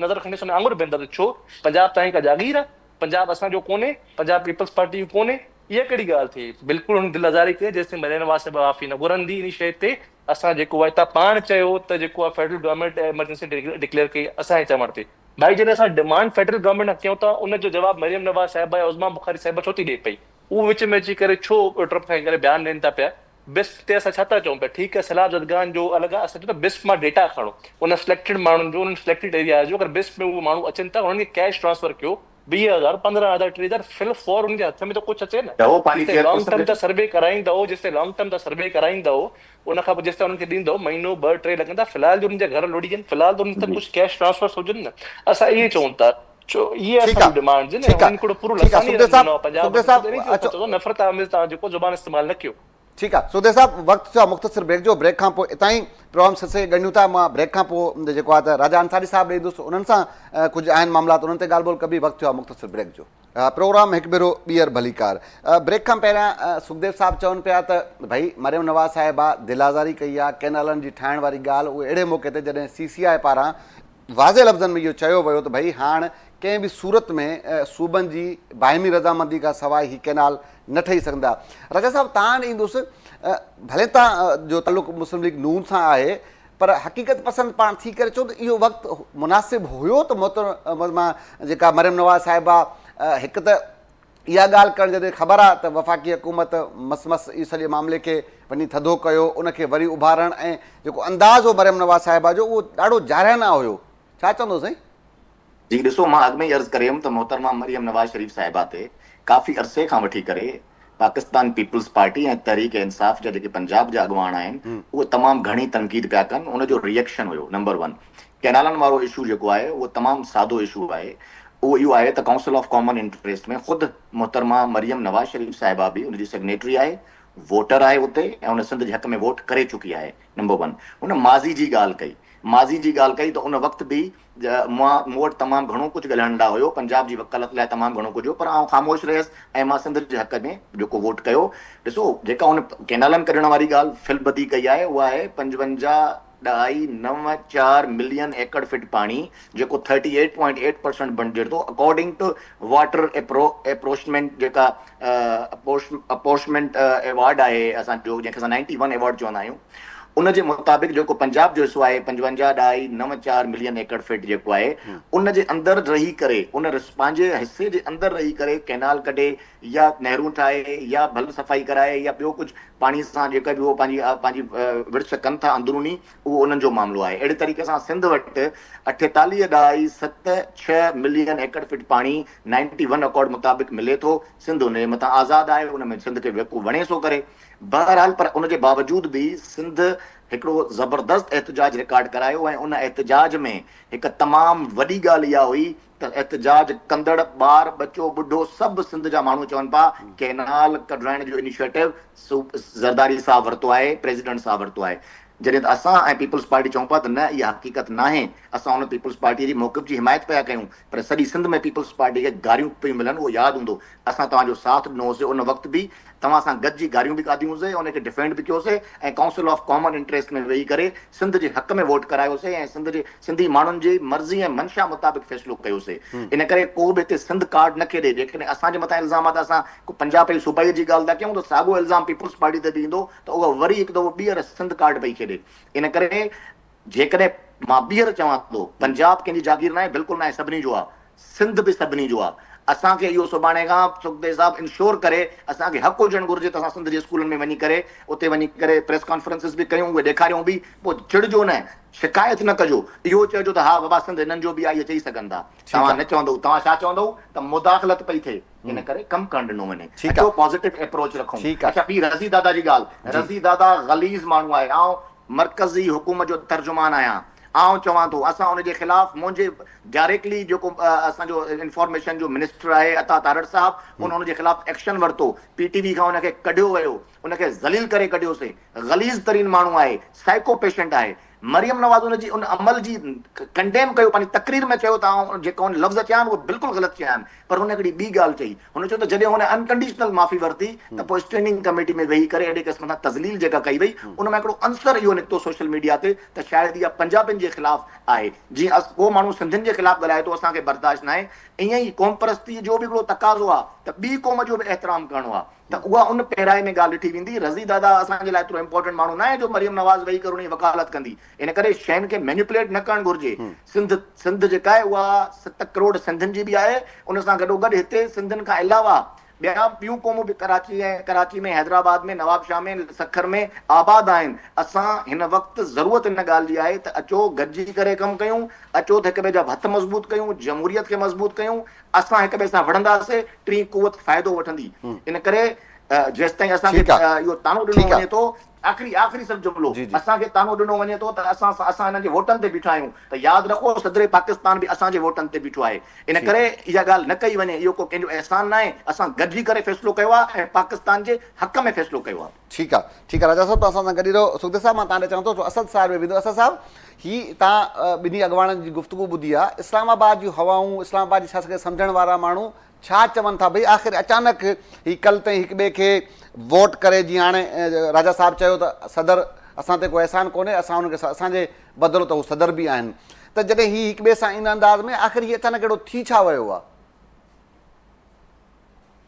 नज़र खणी ॾिसंदो आंगुर वेंदो, छो? पंजाब तव्हांजी का जागीर आहे? पंजाब असांजो कोन्हे? पंजाब पीपल्स पार्टी जो कोन्हे? इहा कहिड़ी ॻाल्हि थी? बिल्कुलु हुन दिलि आज़ारी कई जेसिताईं मरियम नवाज़ साहिब माफ़ी न घुरंदी इन शइ ते। असां जेको आहे तव्हां पाण चयो त जेको आहे फेडरल गवर्नमेंट एमरजेंसी डिक्लेयर कई असांजे चवण ते, भाई जॾहिं असां डिमांड फेडरल गवर्नमेंट खां कयूं था, उनजो जवाबु मरियम नवाज़ साहिबा या उज़मा बुखारी साहिबा छो थी ॾिए पई? उहो विच में अची करे छो ट्रप खाई करे बयानु ॾियनि था पिया? बिस्प ते असां छा था चऊं पिया? ठीकु आहे सैलाब ज़दगान जो अलॻि आहे, असां चऊं था बिस्प मां डेटा खणो, उन सिलेक्टेड माण्हुनि जो, उन सिलेक्टेड एरिया जो, अगरि बिस्प में उहे माण्हू अचनि था उन्हनि खे कैश ट्रांसफर कयो, 20,000 15,000 30,000 फिल फॉर उनजे हथ में त कुझु अचे न। लॉन्ग टर्म त सर्वे कराईंदव, जेसिताईं लॉन्ग टर्म त सर्वे कराईंदव, उन खां पोइ जेसिताईं उन्हनि खे ॾींदव महीनो 2-3 लॻंदा, फ़िलहाल जो उनजा घर लोड़ी आहिनि, फ़िलहाल त उन्हनि कुझु कैश ट्रांसफर हुजनि न। असां इहे चऊं था, इहे असांजी डिमांड आहिनि, उन्हनि पूरो पूरो लसानी पंजाब नफ़रत आमेज़ तव्हां जेको ज़ुबान इस्तेमालु न कयो। ठीकु आहे सुखदेव साहब, वक़्तु थियो आहे मुख़्तसिर ब्रेक जो, ब्रेक खां पोइ हितां ई प्रोग्राम सिलसिले ॻंढियूं था। मां ब्रेक खां पोइ जेको आहे त राजा अंसारी साहिबु ॾे ईंदुसि, उन्हनि सां कुझु आहिनि मामला, उन्हनि ते ॻाल्हि ॿोल कबी। वक़्तु थियो आहे मुख़्तसिर ब्रेक जो। प्रोग्राम हिकु भेरो ॿीहर भलीकार। ब्रेक खां पहिरियां सुखदेव साहिबु चवनि पिया त भई मरियम नवाज़ साहिबा दिलि आज़ारी कई आहे, कैनालनि जी ठाहिण वारी ॻाल्हि, उहे अहिड़े मौक़े ते जॾहिं CCI पारां वाज़े लफ़्ज़नि में इहो चयो वियो त भई हाणे कंहिं बि सूरत में सूबनि जी बाहिमी रज़ामंदी खां सवाइ ही कैनाल न ठही सघंदा। राजा साहब तव्हां ॾे ईंदुसि, भले तव्हां जो तालुक़ मुस्लिम लीग नून सां आहे पर हक़ीक़त पसंदि पाण थी करे चओ त इहो वक़्तु मुनासिबु हुयो त मोहतरमा जेका मरियम नवाज़ साहिबा हिकु त इहा ॻाल्हि करणु जॾहिं ख़बर आहे त वफ़ाक़ी हुकूमत मस इहो सॼे मामले खे वञी थधो कयो उनखे वरी उभारणु ऐं जेको अंदाज़ हो मरियम नवाज़ साहिबा जो उहो ॾाढो जारियाना हुयो, छा चवंदो साईं? जी ॾिसो, मां अॻु में ई अर्ज़ु करे हुयमि त मोहतरमा मरियम नवाज़ शरीफ़ साहिबा ते काफ़ी अरसे खां वठी करे पाकिस्तान पीपल्स पार्टी ऐं तहरीक इंसाफ़ जा जेके पंजाब जा अॻुवान आहिनि उहे तमामु घणी तनक़ीद पिया कनि। उनजो रिएक्शन हुयो नंबर 1। कैनालनि वारो इशू जेको आहे उहो तमामु सादो इशू आहे। उहो इहो आहे त काउंसिल ऑफ कॉमन इंटरेस्ट में ख़ुदि मोहतरमा मरियम नवाज़ शरीफ़ साहिबा बि उनजी सिग्नेटरी आहे, वोटर आहे उते, ऐं उन सिंध जे हक़ में वोट करे चुकी आहे। नंबर 1 उन माज़ी जी ॻाल्हि कई त उन वक़्तु बि मूं वटि तमामु घणो कुझु ॻाल्हाइण लाइ हुयो, पंजाब जी वकालत लाइ तमामु घणो कुझु हो, पर आउं ख़ामोश रहियसि ऐं मां सिंध जे हक़ में जेको वोट कयो। ॾिसो, जेका हुन कैनालनि कढण वारी ॻाल्हि फिलबदी कई आहे उहा आहे 55.94 मिलियन एकड़ फीट पाणी जेको 38.8% बणिजे थो अकॉर्डिंग टू वाटर अप्रोचमेंट जेका अपोर्चमेंट अवॉर्ड आहे असांजो, जंहिंखे असां 91 अवॉर्ड चवंदा आहियूं। उनजे मुताबिक़ जेको पंजाब जो हिसो आहे 55.94 मिलियन एकड़ फीट जेको आहे उन जे अंदरि रही करे, उन पंहिंजे हिसे जे अंदरि रही करे कैनाल कढे या नहरूं ठाहे या भल सफ़ाई कराए या ॿियो कुझु पाणी सां जेका बि उहो पंहिंजी विर्छ कनि था अंदरूनी, उहो उन्हनि जो मामिलो आहे। अहिड़े तरीक़े सां सिंध वटि 48.76 मिलियन एकड़ फीट पाणी 91 अकॉर्ड मुताबिक़ मिले थो। सिंध उन जे मथां आज़ादु आहे, उन में सिंध खे वेको वणे थो करे। बहरहाल पर उनजे बावजूद बि सिंध हिकिड़ो ज़बरदस्त एहतजाज रिकॉर्ड करायो ऐं उन एहतजाज में हिकु तमामु वॾी ॻाल्हि इहा हुई त एहतजाज कंदड़ ॿार बचो बुढो सभु सिंध जा माण्हू चवनि पिया कैनाल कढाइण जो इनिशिएटिव ज़रदारी साहब वरितो आहे, प्रेसिडेंट साहब वरितो आहे। जॾहिं त असां ऐं पीपल्स पार्टी चऊं पिया त न, इहा हक़ीक़त न आहे, असां हुन पीपल्स पार्टी जी मौक़िफ़ जी हिमायत पिया कयूं, पर सॼी सिंध में पीपल्स पार्टी खे गारियूं पियूं मिलनि, उहो यादि हूंदो। असां तव्हांजो साथ ॾिनो होसीं, उन वक़्तु बि तव्हां सां गॾिजी गारियूं बि कादियूं हुसीं, उनखे डिफेंड बि कयोसीं ऐं काउंसिल ऑफ कॉमन इंटरेस्ट में वेही करे सिंध जे हक़ में वोट करायोसीं ऐं सिंधी माण्हुनि जी मर्ज़ी ऐं मंशा मुताबिक़ फ़ैसिलो कयोसीं। इन करे को बि हिते सिंध कार्ड न खेॾे। जेकॾहिं असांजे मथां इल्ज़ाम आहे त असां पंजाब जी सूबाई जी ॻाल्हि था कयूं त साॻियो इल्ज़ाम पीपल्स पार्टी ते बि ईंदो त उहा वरी हिकु दफ़ो ॿीहर सिंध कार्ड पई खेॾे। इन करे जेकॾहिं मां ॿीहर चवां थो, पंजाब कंहिंजी जागीर न आहे, बिल्कुलु न आहे, सभिनी जो आहे, सिंध बि सभिनी जो आहे। असांखे इहो सुभाणे खां सुखदेव साहब इंश्योर करे असांखे हक़ हुजणु घुरिजे त असां सिंध जे स्कूलनि में वञी करे उते वञी करे प्रेस कॉन्फ्रेंसिस बि कयूं, उहे ॾेखारियूं बि, पोइ चिड़जो न, शिकायत न कजो, इहो चइजो त हा बाबा सिंध हिननि जो बि आहे, इहे चई सघनि था। तव्हां न चवंदव, तव्हां छा चवंदव त मुदाख़लत पई थिए, इन करे कमु करणु ॾिनो वञे, पॉज़िटिव अप्रोच रखूं। अच्छा, ॿी रज़ी दादा जी ॻाल्हि, रज़ी दादा ग़लीज़ माण्हू आहे, ऐं मरकज़ी हुकूमत जो तर्जुमान आहियां। आउं चवां थो असां उनजे ख़िलाफ़, मुंहिंजे डायरेक्टली जेको असांजो इंफॉर्मेशन जो मिनिस्टर आहे अता तारड़ साहब, उनजे ख़िलाफ़ एक्शन वरितो, PTV खां उनखे कढियो वियो, उनखे ज़लील करे कढियोसीं। ग़लीज़ तरीन माण्हू आहे, साइको पेशेंट आहे। मरियम नवाज़ उनजी उन अमल जी कंडेम कयो, पंहिंजी तकरीर में चयो त जेको हुन लफ़्ज़ चया आहिनि उहे बिल्कुलु ग़लति चया आहिनि, पर हुन हिकिड़ी ॿी ॻाल्हि चई, हुन चयो त जॾहिं हुन अनकंडीशनल माफ़ी वरिती त पोइ स्टैंडिंग कमेटी में वेही करे अहिड़े क़िस्म सां तज़लील जेका कई वई, उन में हिकिड़ो अंसर इहो निकितो सोशल मीडिया ते त शायदि इहा पंजाबियुनि जे ख़िलाफ़ आहे। जीअं को माण्हू सिंधियुनि जे ख़िलाफ़ ॻाल्हाए थो, असांखे बर्दाश्त न आहे, ईअं ई क़ौम परस्ती जो बि हिकिड़ो तक़ाज़ो आहे त ॿी क़ौम जो बि एहतराम करणो आहे, त उहा उन पहिराए में ॻाल्हि ॾिठी वेंदी। रज़ी दादा असांजे लाइ एतिरो इंपॉर्टेंट माण्हू न आहे जो मरियम नवाज़ वेही करे उनजी वकालत कंदी, इन करे शयुनि खे मैनिपुलेट न करणु घुरिजे। सिंध जेका आहे उहा 7 करोड़ सिंधियुनि जी बि आहे, उन सां गॾोगॾु हिते सिंधियुनि खां अलावा ॿिया ॿियूं क़ौमूं बि कराची में, हैदराबाद में, नवाबशाह में, सखर में आबाद आहिनि। असां हिन वक़्तु ज़रूरत हिन ॻाल्हि जी आहे त अचो गॾिजी करे कमु कयूं, अचो त हिक ॿिए जा हथ मज़बूत कयूं, जमहूरियत खे मज़बूत कयूं, असां हिक ॿिए सां वणंदासीं, टीं क़ुवत फ़ाइदो वठंदी। इन करे जेसिताईं असांखे इहो तानो ॾिनो वञे थो, आख़िरी सभु जुमिलो, असांखे तानो ॾिनो वञे थो त असां हिननि जे वोटनि ते बीठा आहियूं, त यादि रखो सदरे पाकिस्तान बि असांजे वोटनि ते बीठो आहे। इन करे इहा ॻाल्हि न कई वञे, इहो को कंहिंजो अहसान न आहे, असां गॾिजी करे फ़ैसिलो कयो आहे ऐं पाकिस्तान जे हक़ में फ़ैसिलो कयो आहे। ठीकु आहे राजा साहिबु, तव्हां सां गॾु रहो। सुखदेव साहिबु, मां तव्हां ॾे चवां थो असद साहिब में वेंदो। असद साहिबु, हीअ तव्हां ॿिन्ही अॻुवाणनि जी गुफ़्तगू ॿुधी आहे, इस्लामाबाद जूं हवाऊं, इस्लामाबाद जी ख़ासि करे सम्झण वारा माण्हू छा चवनि था भई आख़िर अचानक हीअ कल्ह ताईं हिक ॿिए खे वोट करे, जीअं हाणे राजा साहिबु चयो त सदर असां ते कोई अहसान कोन्हे, असां हुनखे असांजे बदिलो त हू सदर बि आहिनि, त जॾहिं हीअ हिक ॿिए सां इन अंदाज़ में आख़िर हीअ अचानक अहिड़ो थी छा वियो आहे?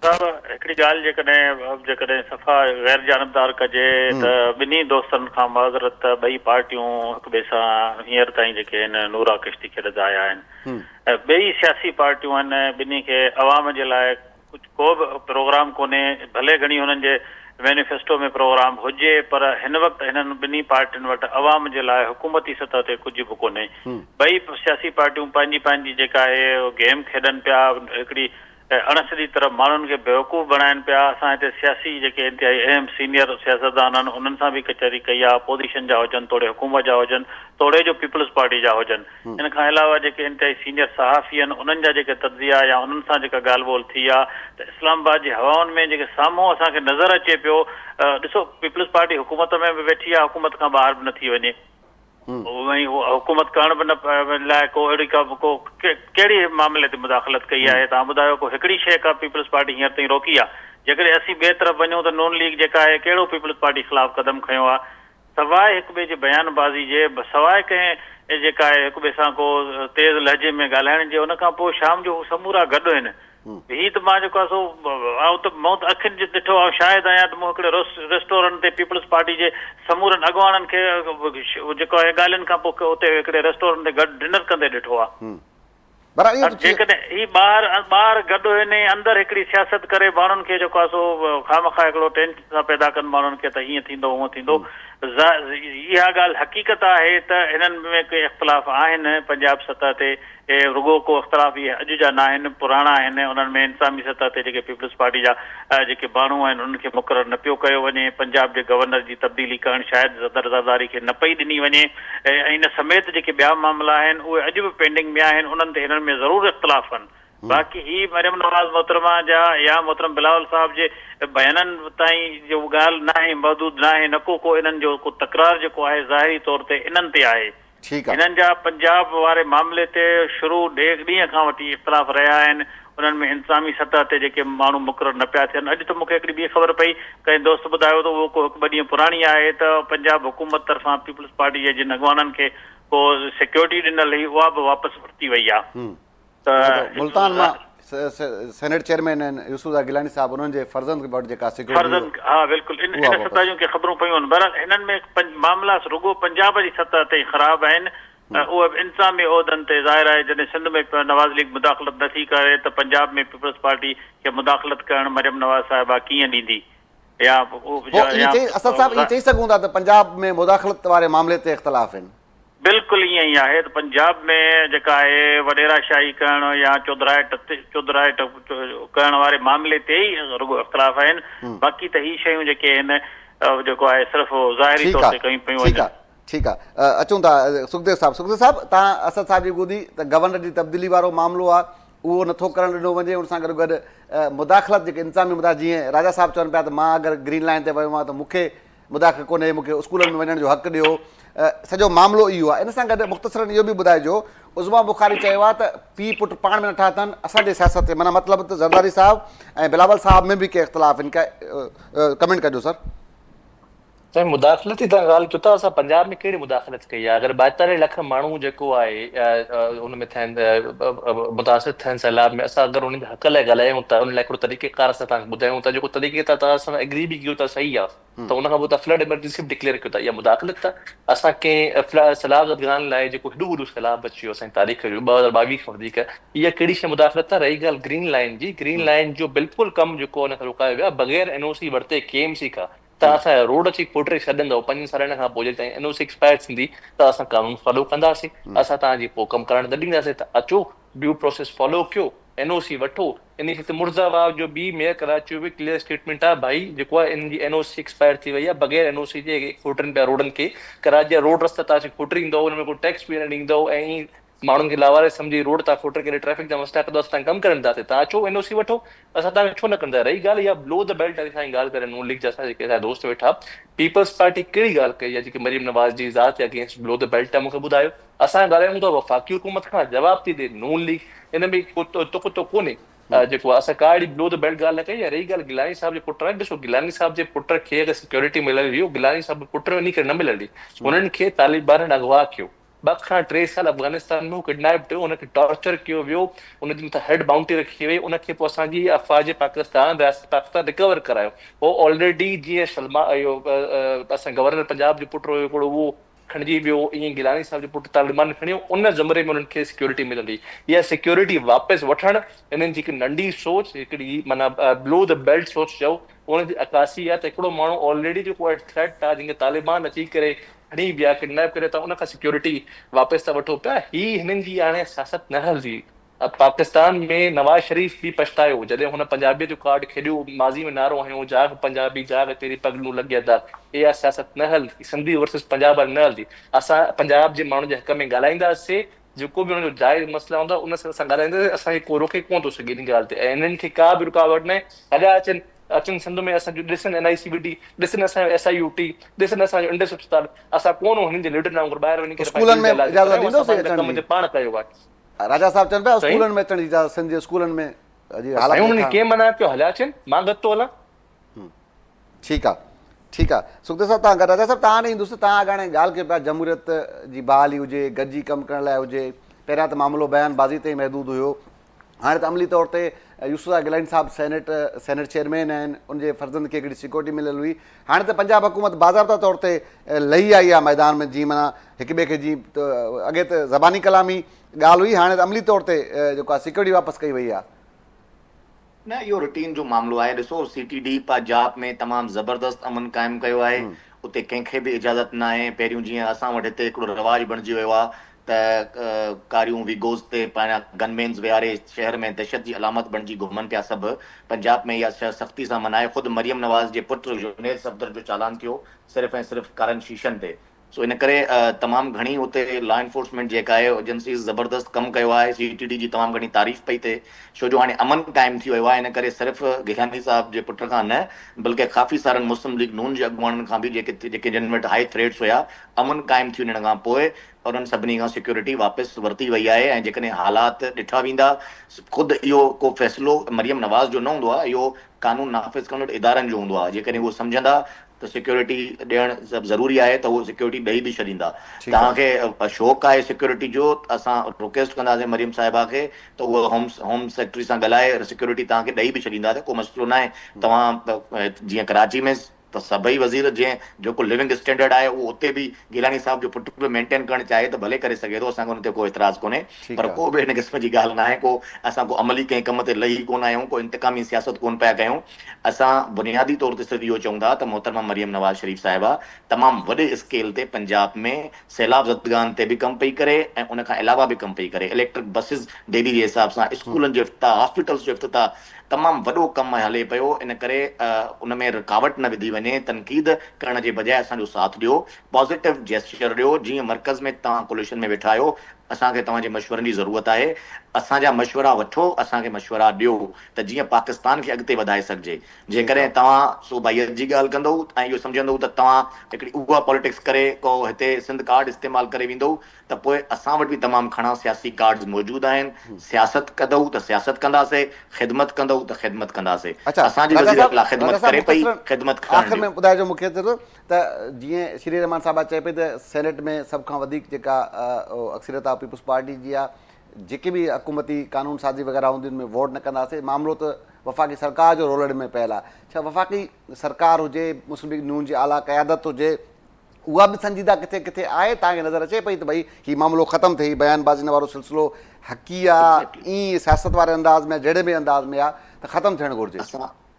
साहब हिकिड़ी ॻाल्हि जेकॾहिं सफ़ा गैर जानबदार कजे त ॿिन्ही दोस्तनि खां माज़रत त ॿई पार्टियूं हिक ॿिए सां हींअर ताईं जेके आहिनि नूरा किश्ती खेॾंदा आया आहिनि ऐं ॿई सियासी पार्टियूं आहिनि ॿिन्ही खे अवाम जे लाइ कुझु को बि प्रोग्राम कोन्हे भले घणी हुननि जे मैनिफेस्टो में प्रोग्राम हुजे पर हिन वक़्तु हिननि ॿिन्ही पार्टियुनि वटि अवाम जे लाइ हुकूमती सतह ते कुझु बि कोन्हे। ॿई सियासी पार्टियूं पंहिंजी पंहिंजी जेका आहे गेम खेॾनि पिया हिकिड़ी अणसिधी तरफ़ माण्हुनि खे बेवकूफ़ बणाइनि पिया। असां हिते सियासी जेके इंतिहाई अहम सीनियर सियासतदान आहिनि उन्हनि सां बि कचहरी कई आहे, अपोज़िशन जा हुजनि, तोड़े हुकूमत जा हुजनि, तोड़े जो पीपल्स पार्टी जा हुजनि। इन खां अलावा जेके इंतिहाई सीनियर सहाफ़ी आहिनि उन्हनि जा जेके तज्ज़िया या उन्हनि सां जेका ॻाल्हि ॿोल थी आहे त इस्लामाबाद जी हवाउनि में जेके साम्हूं असांखे नज़र अचे पियो, ॾिसो पीपल्स पार्टी हुकूमत में बि वेठी आहे, हुकूमत खां ॿाहिरि बि नथी वञे, वहीं हुकूमत करण बि न लाइ को अहिड़ी कहिड़ी मामले ते मुदाख़लत कई आहे? तव्हां ॿुधायो को हिकिड़ी शइ का पीपल्स पार्टी हींअर ताईं रोकी आहे? जेकॾहिं असीं ॿिए तरफ़ वञूं त नून लीग जेका आहे कहिड़ो पीपल्स पार्टी ख़िलाफ़ क़दम खयो आहे सवाइ हिक ॿिए जे बयानबाज़ी जे, सवाइ कंहिं जेका आहे हिक ॿिए सां को तेज़ लहजे में ॻाल्हाइण जे। उन खां पोइ शाम जो समूरा गॾु आहिनि। हीअ त मां जेको आहे सो मूं त अखियुनि जे ॾिठो आहे, शायदि आहियां त मूं हिकिड़े रेस्टोरेंट ते पीपल्स पार्टी जे समूरनि अॻवाननि खे जेको आहे ॻाल्हियुनि खां पोइ उते हिकिड़े रेस्टोरेंट ते गॾु डिनर कंदे ॾिठो आहे। जेकॾहिं ही ॿार गॾु आहिनि अंदरि हिकिड़ी सियासत करे माण्हुनि खे जेको आहे सो खामखा हिकिड़ो टेंशन सां पैदा कनि माण्हुनि खे त हीअं थींदो हूअं थींदो। इहा ॻाल्हि हक़ीक़त आहे त हिननि में के इख़्तिलाफ़ आहिनि पंजाब सतह ते, रुगो को इख़्तिलाफ़ इहे अॼु जा न आहिनि, पुराणा आहिनि। उन्हनि में इंतिज़ामी सतह ते जेके पीपल्स पार्टी जा जेके माण्हू आहिनि उन्हनि खे मुक़ररु न पियो कयो वञे, पंजाब जे गवर्नर जी तब्दीली करणु शायदि सदर ज़रदारी खे न पई ॾिनी वञे, ऐं इन समेत जेके ॿिया मामला आहिनि उहे अॼु बि पेंडिंग में आहिनि। उन्हनि ते हिननि में ज़रूरु इख़्तिलाफ़ आहिनि। बाक़ी ही मरियम नवाज़ मोहतरमा जा या मोहतरम बिलावल साहब जे बयाननि ताईं जो ॻाल्हि न आहे, मौजूदु न आहे, न को इन्हनि जो को तकरार जेको आहे ज़ाहिरी तौर ते इन्हनि ते आहे। हिननि जा पंजाब वारे मामले ते शुरू ॾींहं खां वठी इख़्तिलाफ़ रहिया आहिनि। उन्हनि में इंतिज़ामी सतह ते जेके माण्हू मुक़ररु न पिया थियनि। अॼु त मूंखे हिकिड़ी ॿी ख़बर पई, कंहिं दोस्त ॿुधायो त उहो को हिकु ॿ ॾींहं पुराणी आहे त पंजाब हुकूमत तरफ़ां पीपल्स पार्टी जे जिन अॻवाननि खे को सिक्योरिटी ॾिनल हुई उहा बि वापसि वरिती वई आहे। मुल्तान मां सेनेट चेयरमैन आहिनि यूसुफ गिलानी साहब, उन्हनि जे फर्ज़नि वटि जेका सिक्योरिटी, हा बिल्कुलु इन सतह जूं ख़बरूं पियूं आहिनि। बहरहाल हिननि में मामला रुगो पंजाब जी सतह ते ख़राबु आहिनि। उहे इंतिज़ामी उहिदनि ते ज़ाहिर आहे जॾहिं सिंध में नवाज़ लीग मुदाख़लत नथी करे त पंजाब में पीपल्स पार्टी खे मुदाख़लत करणु मरियम नवाज़ साहिबा कीअं ॾींदी? या असद साहब ईअं चई सघूं था त पंजाब में मुदाख़लत वारे मामले ते इख़्तिलाफ़ आहिनि? बिल्कुलु ईअं ई आहे त पंजाब में जेका आहे वॾेराशाही करणु या चौधराइट करण वारे मामले ते ई रुगो इख़्तिलाफ़ आहिनि। बाक़ी त ही शयूं जेके आहिनि जेको आहे सिर्फ़ु ज़ाहिरी तौर ते कयूं पियूं वञनि। ठीकु आहे, अचूं था सुखदेव साहब तव्हां असद साहब जी ॿुधी त गवर्नर जी तब्दीली वारो मामिलो आहे उहो नथो करणु ॾिनो वञे। उन सां गॾु गॾु मुदाख़लत जेके इंतिज़ामी जीअं राजा साहब चवनि पिया त मां अगरि ग्रीन लाइन ते वियो आहियां त मूंखे मुदाख़लत कोन्हे, मूंखे स्कूलनि में वञण जो हक़ु ॾियो, सॼो मामिलो इहो आहे। इन सां गॾु मुख़्तसरनि इहो बि ॿुधाइजो, उज़मा बुखारी चयो आहे त पीउ पुटु पाण में नथा अथनि असांजे सियासत ते, माना मतिलबु त ज़रदारी साहब ऐं बिलावल साहब में बि के इख़्तिलाफ़ आहिनि। कमेंट कजो सर। साईं मुदाख़लत जी तव्हां ॻाल्हि कयो था, असां पंजाब में कहिड़ी मुदाख़लत कई आहे? अगरि 42 लख माण्हू जेको आहे उन में थियनि मुतासिर थियनि सैलाब में, असां अगरि उन जे हक़ लाइ ॻाल्हायूं था, उन लाइ हिकिड़ो तरीक़ेकार असां तव्हांखे ॿुधायूं था, जेको तरीक़े तव्हां असां एग्री बि कयो था सही आहे, त उन खां पोइ तव्हां फ्लड इमरजेंसी बि डिक्लेयर कयो था, इहा मुदाख़लत था? असां कंहिं सैलाब ॻाल्हि लाइ जेको हेॾो वॾो सैलाब अची वियो असांजी तारीख़ जो 2022 खां वधीक, इहा कहिड़ी शइ मुदाख़लत आहे? रही ॻाल्हि ग्रीन लाइन जी, ग्रीन लाइन जो बिल्कुलु कमु जेको हुनखे रुकायो वियो आहे बग़ैर एनओसी वरिते KMC खां। त असां रोड अची खोटे छॾंदव 5 सालनि खां पोइ जेसिताईं एनओसी एक्सपायर थींदी त असां कानून फॉलो कंदासीं, असां तव्हांजी पोइ कमु करणु न ॾींदासीं। त अचो ड्यू प्रोसेस फॉलो कयो, एनओसी वठो। इन खे मुर्ज़ाबाद जो बि मेयर कराची जो बि क्लियर स्टेटमेंट आहे, भाई जेको आहे इन जी एनओसी एक्सपायर थी वई आहे, बग़ैर एनओसी जे खोटनि पिया रोडनि खे, कराची जा रोड रस्ता तव्हां खोटरींदव, हुन में को टैक्स बि न ॾींदव ऐं माण्हुनि खे लावारे सम्झी रोड तव्हां खोटे करे ट्रैफिक जा मसइला कंदो, असां कमु करे ॾींदासीं। तव्हां अचो एनओसी वठो, असां तव्हांखे छो न कंदा। रही ॻाल्हि इहा ब्लो द बेल्ट वारी असांजी ॻाल्हि करे नून लीग जा जेके असांजा दोस्त वेठा, पीपल्स पार्टी कहिड़ी ॻाल्हि कई आहे जेकी मरियम नवाज़ जी ज़ात अगेंस्ट ब्लो द बेल्ट आहे? मूंखे ॿुधायो। असां ॻाल्हायूं था वफ़ाक़ी हुकूमत खां, जवाब थी ॾे नून लीग। इन में कुतो कोन्हे जेको असां का अहिड़ी ब्लो द बेल्ट ॻाल्हि न कई आहे। रही ॻाल्हि गिलानी साहब जे पुट, ॾिसो गिलानी साहब जे पुट खे अगरि सिक्योरिटी मिलंदी हुई, गिलानी साहब जे पुट इन करे न मिलंदी, हुननि खे तालिबाननि अगवा कयो, 2 खां 3 साल अफ़गानिस्तान में किडनैप थियो, उनखे टॉर्चर कयो वियो, उनजे मथां हेड बाउंटी रखी वई, उनखे पोइ असांजी अफ़वाज पाकिस्तान रिकवर करायो। उहो ऑलरेडी जीअं असां गवर्नर पंजाब जो पुटु हुयो हिकिड़ो, उहो खणिजी वियो, ईअं गिलानी साहिब जो पुटु तालिबान खणियो, उन ज़मरे में उन्हनि खे सिक्योरिटी मिलंदी। इहा सिक्योरिटी वापसि वठणु इन्हनि जी हिकु नंढी सोच, हिकिड़ी माना ब्लो द बेल्ट सोच चओ, उनजी अकासी आहे त हिकिड़ो माण्हू ऑलरेडी जेको थ्रेट आहे, जंहिंखे तालिबान अची करे खणी विया, किडनैप करे था, उनखां सिक्योरिटी वापसि था वठो पिया। ही हिननि जी हाणे सियासत न हलंदी। अब पाकिस्तान में नवाज शरीफ बि पछतायो जॾहिं हुन पंजाबीअ जो कार्ड खेॾियो, माज़ी में नारो हयो, जाग पंजाबी जाग तेरी पगलू लॻिया था। इहा सियासत न हलंदी, सिंधी वर्सेस पंजाब न हलंदी। असां पंजाब जे माण्हुनि जे हक़ में ॻाल्हाईंदासीं, जेको बि हुनजो जाइज़ मसइला हूंदा उन सां असां ॻाल्हाईंदासीं, असांखे को रोके कोन थो सघे इन ॻाल्हि ते। ऐं हिननि खे का बि रुकावट न आहे। हलिया अचनि सिंध में, असांजो ॾिसनि NICBT, ॾिसनि असांजो SIUT, ॾिसनि असांजो इंडस अस्पताल। असां कोन हिननि जे लीडर वांगुरु ॿाहिरि वञी करे स्कूलनि में इजाज़त ॾींदोसीं पंहिंजे अचण कम जी? ते पाण कयो आहे। राजा साहब चवनि पिया साईं? स्कूलनि में अचण जी इजाज़त, सिंध जे स्कूलनि में अॼु साईं हालात हुननि ॾेखारण। कीअं मना कयो? हलिया अचनि, मां गॾु थो हलां। ठीकु आहे, ठीकु आहे। सुखदेव साहब तव्हां राजा साहब तव्हां हाणे ईंदुसि, तव्हां हाणे ॻाल्हि कयो पिया जमहूरियत जी बहाली हुजे, गॾिजी कमु करण लाइ हुजे। पहिरियां त मामिलो बयानबाज़ी ते ई महदूद हुयो, हाणे त अमली तौर ते यूसुफ गिलानी साहब सेनेट चेयरमैन आहिनि, उनजे फर्ज़नि खे हिकिड़ी सिक्योरिटी मिलियल हुई। हाणे त पंजाब हुकूमत बाज़ाब्ता तौर ते लही आई आहे मैदान में, जीअं माना हिक ॿिए खे जीअं अॻे त ज़बानी कलामी ॻाल्हि हुई, हाणे त अमली तौर ते जेको आहे सिक्योरिटी वापसि कई वई आहे। न, इहो रूटीन जो मामिलो आहे। ॾिसो, CTD पंजाब में तमामु ज़बरदस्त अमन क़ाइमु कयो आहे। उते कंहिंखे बि इजाज़त न आहे। पहिरियों जीअं असां वटि हिते हिकिड़ो रवाजु बणिजी वियो आहे त कारियूं वीगोज़ ते पाण गनमेन्स विहारे शहर में दहशत जी अलामत बणिजी घुमनि पिया सभु। पंजाब में इहा शइ सख़्ती सां मनाए। ख़ुदि मरियम नवाज़ जे पुटु जुनैद सफ़दर जो चालान थियो सिर्फ़ु ऐं सिर्फ़ु कारनि शीशनि ते। सो इन करे तमामु घणी उते लॉ एनफोर्समेंट जेका आहे एजेंसीज़ ज़बरदस्त कमु कयो आहे। CTD जी तमामु घणी तारीफ़ पई थिए, छो जो हाणे अमन क़ाइमु थी वियो आहे। इन करे सिर्फ़ु गिलानी साहब जे पुट खां न, बल्कि काफ़ी सारनि मुस्लिम लीग नून जे अॻुवाणनि खां बि जेके जिन वटि हाई थ्रेड्स हुया, अमन क़ाइमु थी वञण खां पोइ उन्हनि सभिनी खां सिक्योरिटी वापसि वरिती वई आहे। ऐं जेकॾहिं हालात ॾिठा वेंदा, ख़ुदि इहो को फ़ैसिलो मरियम नवाज़ जो न हूंदो आहे, इहो कानून नाफ़िज़ करण इदारनि जो हूंदो आहे। जेकॾहिं उहो सम्झंदा त सिक्योरिटी ॾियणु सभु ज़रूरी आहे त उहो सिक्योरिटी ॾेई बि छॾींदा। तव्हांखे शौक़ु आहे सिक्योरिटी जो, असां रिक्वेस्ट कंदासीं मरियम साहिबा खे त उहो होम सेक्रेटरी सां ॻाल्हाए सिक्योरिटी तव्हांखे ॾेई बि छॾींदा, त को मसइलो न आहे। तव्हां जीअं कराची में त सभई वज़ीर जीअं जेको लिविंग स्टैंडर्ड आहे उहो उते बि गिलानी साहब जो पुटु बि मेंटेन करणु चाहे त भले करे सघे थो, असांखे हुन ते को एतिराज़ कोन्हे। पर को बि हिन क़िस्म जी ॻाल्हि न आहे। को असां को अमली कंहिं कम ते लही कोन आहियूं, को इंतकामी सियासत कोन पिया कयूं। असां बुनियादी तौर ते सिर्फ़ु इहो चऊं था त मोहतरमा मरियम नवाज़ शरीफ़ साहिबा तमामु वॾे स्केल ते पंजाब में सैलाब ज़दगान ते बि कमु पई करे ऐं उनखां अलावा बि कमु पई करे। इलेक्ट्रिक बसिस डेली जे हिसाब सां, स्कूलनि जो इफ़्तिताह, हॉस्पिटल्स जो इफ़्तिताह, तमामु वॾो कमु हले पियो। इन करे उन में रुकावट न विधी वञे, तनक़ीद करण जे बजाए असांजो साथ ॾियो, पॉज़िटिव जेस्चर ॾियो। जीअं मर्कज़ में तव्हां कोलिशन में वेठा आहियो, असांखे तव्हांजे मशवरनि जी ज़रूरत आहे। असांजा मशवरा वठो, असांखे मशवरा ॾियो त जीअं पाकिस्तान खे अॻिते वधाए सघिजे। जेकॾहिं तव्हां सूबाइत जी ॻाल्हि कंदो ऐं इहो सम्झंदो त तव्हां हिकिड़ी उहा पॉलिटिक्स करे को हिते सिंध कार्ड इस्तेमालु करे वेंदो, त पोइ असां वटि बि तमामु घणा सियासी कार्ड्स मौजूदु आहिनि। सियासत कंदो त सियासत कंदासीं, ख़िदमत कंदो त ख़िदमत कंदासीं। असांजी वज़ीर आला ख़िदमत करे पई, ख़िदमत आख़िर में ॿुधाइजो मूंखे त जीअं श्री रहमान साहिबा चए पई त सेनेट में सभ खां वधीक जेका अक्सरियत आहे पीपुल्स पार्टी जी आहे, जेके बि हुकूमती कानून साज़ी वग़ैरह हूंदी उनमें वोट न कंदासीं। मामिलो त वफ़ाक़ी सरकार जो रोलड़ में पियल आहे। छा वफ़ाक़ी सरकार हुजे, मुस्लिम लीग नून जी आला क़यादत हुजे, उहा बि संजीदा किथे किथे आहे? तव्हांखे नज़र अचे पई त भई हीउ मामिलो ख़तमु थिए, बयानबाज़ी वारो सिलसिलो हक़ी आहे, ईअं सियासत वारे अंदाज़ में, जहिड़े बि अंदाज़ में आहे त ख़तमु थियणु घुरिजे?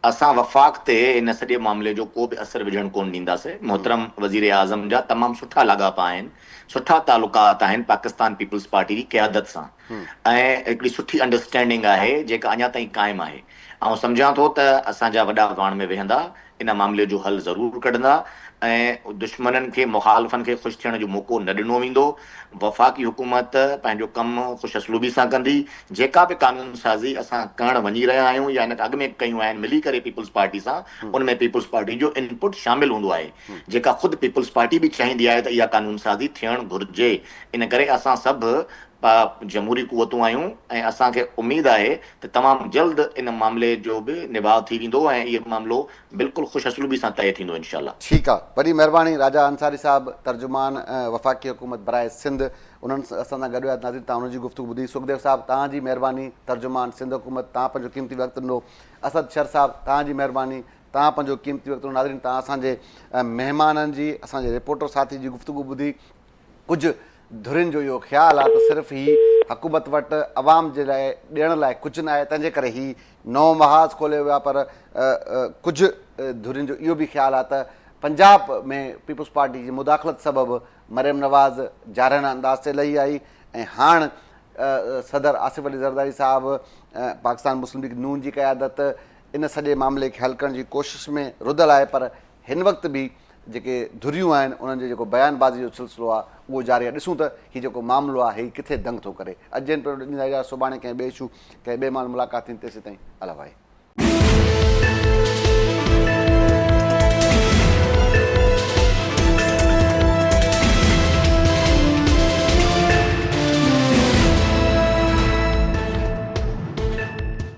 असां वफ़ाक़ ते इन सॼे मामले जो को बि असरु विझणु कोन ॾींदासीं। मोहतरम वज़ीर आज़म जा तमामु सुठा लाॻापा आहिनि, सुठा तालुकात आहिनि पाकिस्तान पीपुल्स पार्टी जी क़यादत सां, ऐं हिकिड़ी सुठी अंडरस्टैंडिंग आहे जेका अञा ताईं क़ाइमु आहे। ऐं सम्झां थो त असांजा वॾा पाण में वेहंदा, इन मामले जो हल ज़रूरु कढंदा ऐं दुश्मननि खे, मुखालिफ़नि खे ख़ुशि थियण जो मौक़ो न ॾिनो वेंदो। वफ़ाक़ी हुकूमत पंहिंजो कमु ख़ुशि असलूबी सां कंदी। जेका बि कानून साज़ी असां करणु वञी रहिया आहियूं या इन अॻु में कयूं आहिनि मिली करे पीपुल्स पार्टी सां, उनमें पीपुल्स पार्टी जो इनपुट शामिल हूंदो आहे, जेका ख़ुदि पीपुल्स पार्टी बि चाहींदी आहे त इहा कानून साज़ी थियणु घुरिजे। इन करे असां सभु जमहूरी क़ुवतूं आहियूं ऐं असांखे उमेदु आहे त तमामु जल्द इन मामले जो बि निभाउ थी वेंदो ऐं इहो मामिलो बिल्कुलु ख़ुशि असलूबी सां तइ थींदो इंशाअल्लाह। ठीकु आहे, वॾी महिरबानी राजा अंसारी साहब, तर्जुमान वफ़ाक़ी हुकूमत बराए सिंध। उन्हनि असां सां गॾु हुआ। नाज़रीन, तव्हां हुनजी गुफ़्तगू ॿुधी। सुखदेव साहिबु, तव्हांजी महिरबानी, तर्जुमान सिंध हुकूमत, तव्हां पंहिंजो क़ीमती वक़्तु ॾिनो। असद शर साहिबु, तव्हांजी महिरबानी, तव्हां पंहिंजो क़ीमती वक़्तु ॾिनो। नाज़रीन, तव्हां असांजे महिमाननि जी, असांजे रिपोर्टर साथी जी गुफ़्तगू ॿुधी। कुझु धुरियुनि जो इहो ख़्यालु आहे त सिर्फ़ु ही हुकूमत वटि अवाम जे लाइ ॾियण लाइ कुझु न आहे, तंहिंजे करे ही नओं महाज़ खोलियो वियो आहे। पर कुझु धुरियुनि जो इहो बि ख़्यालु आहे त पंजाब में पीपुल्स पार्टी जी मुदाख़लत सबबु मरियम नवाज़ जारहाना अंदाज़ ते लही आई ऐं हाणे सदर आसिफ अली ज़रदारी साहिबु पाकिस्तान मुस्लिम लीग नून जी क़यादत इन सॼे मामले खे हल करण जी कोशिश में रुधल आहे। पर हिन वक़्तु बि जेके धुरियूं आहिनि उन्हनि जो जेको बयानबाज़ी जो सिलसिलो आहे उहो जारी आहे। ॾिसूं त हीउ जेको मामिलो आहे हीउ किथे दंग थो करे। अॼु जन पिणु ॾींदा, सुभाणे कंहिं ॿिए इशू कंहिं ॿिए माण्हू मुलाक़ात थींदी। तेसिताईं अला भाई।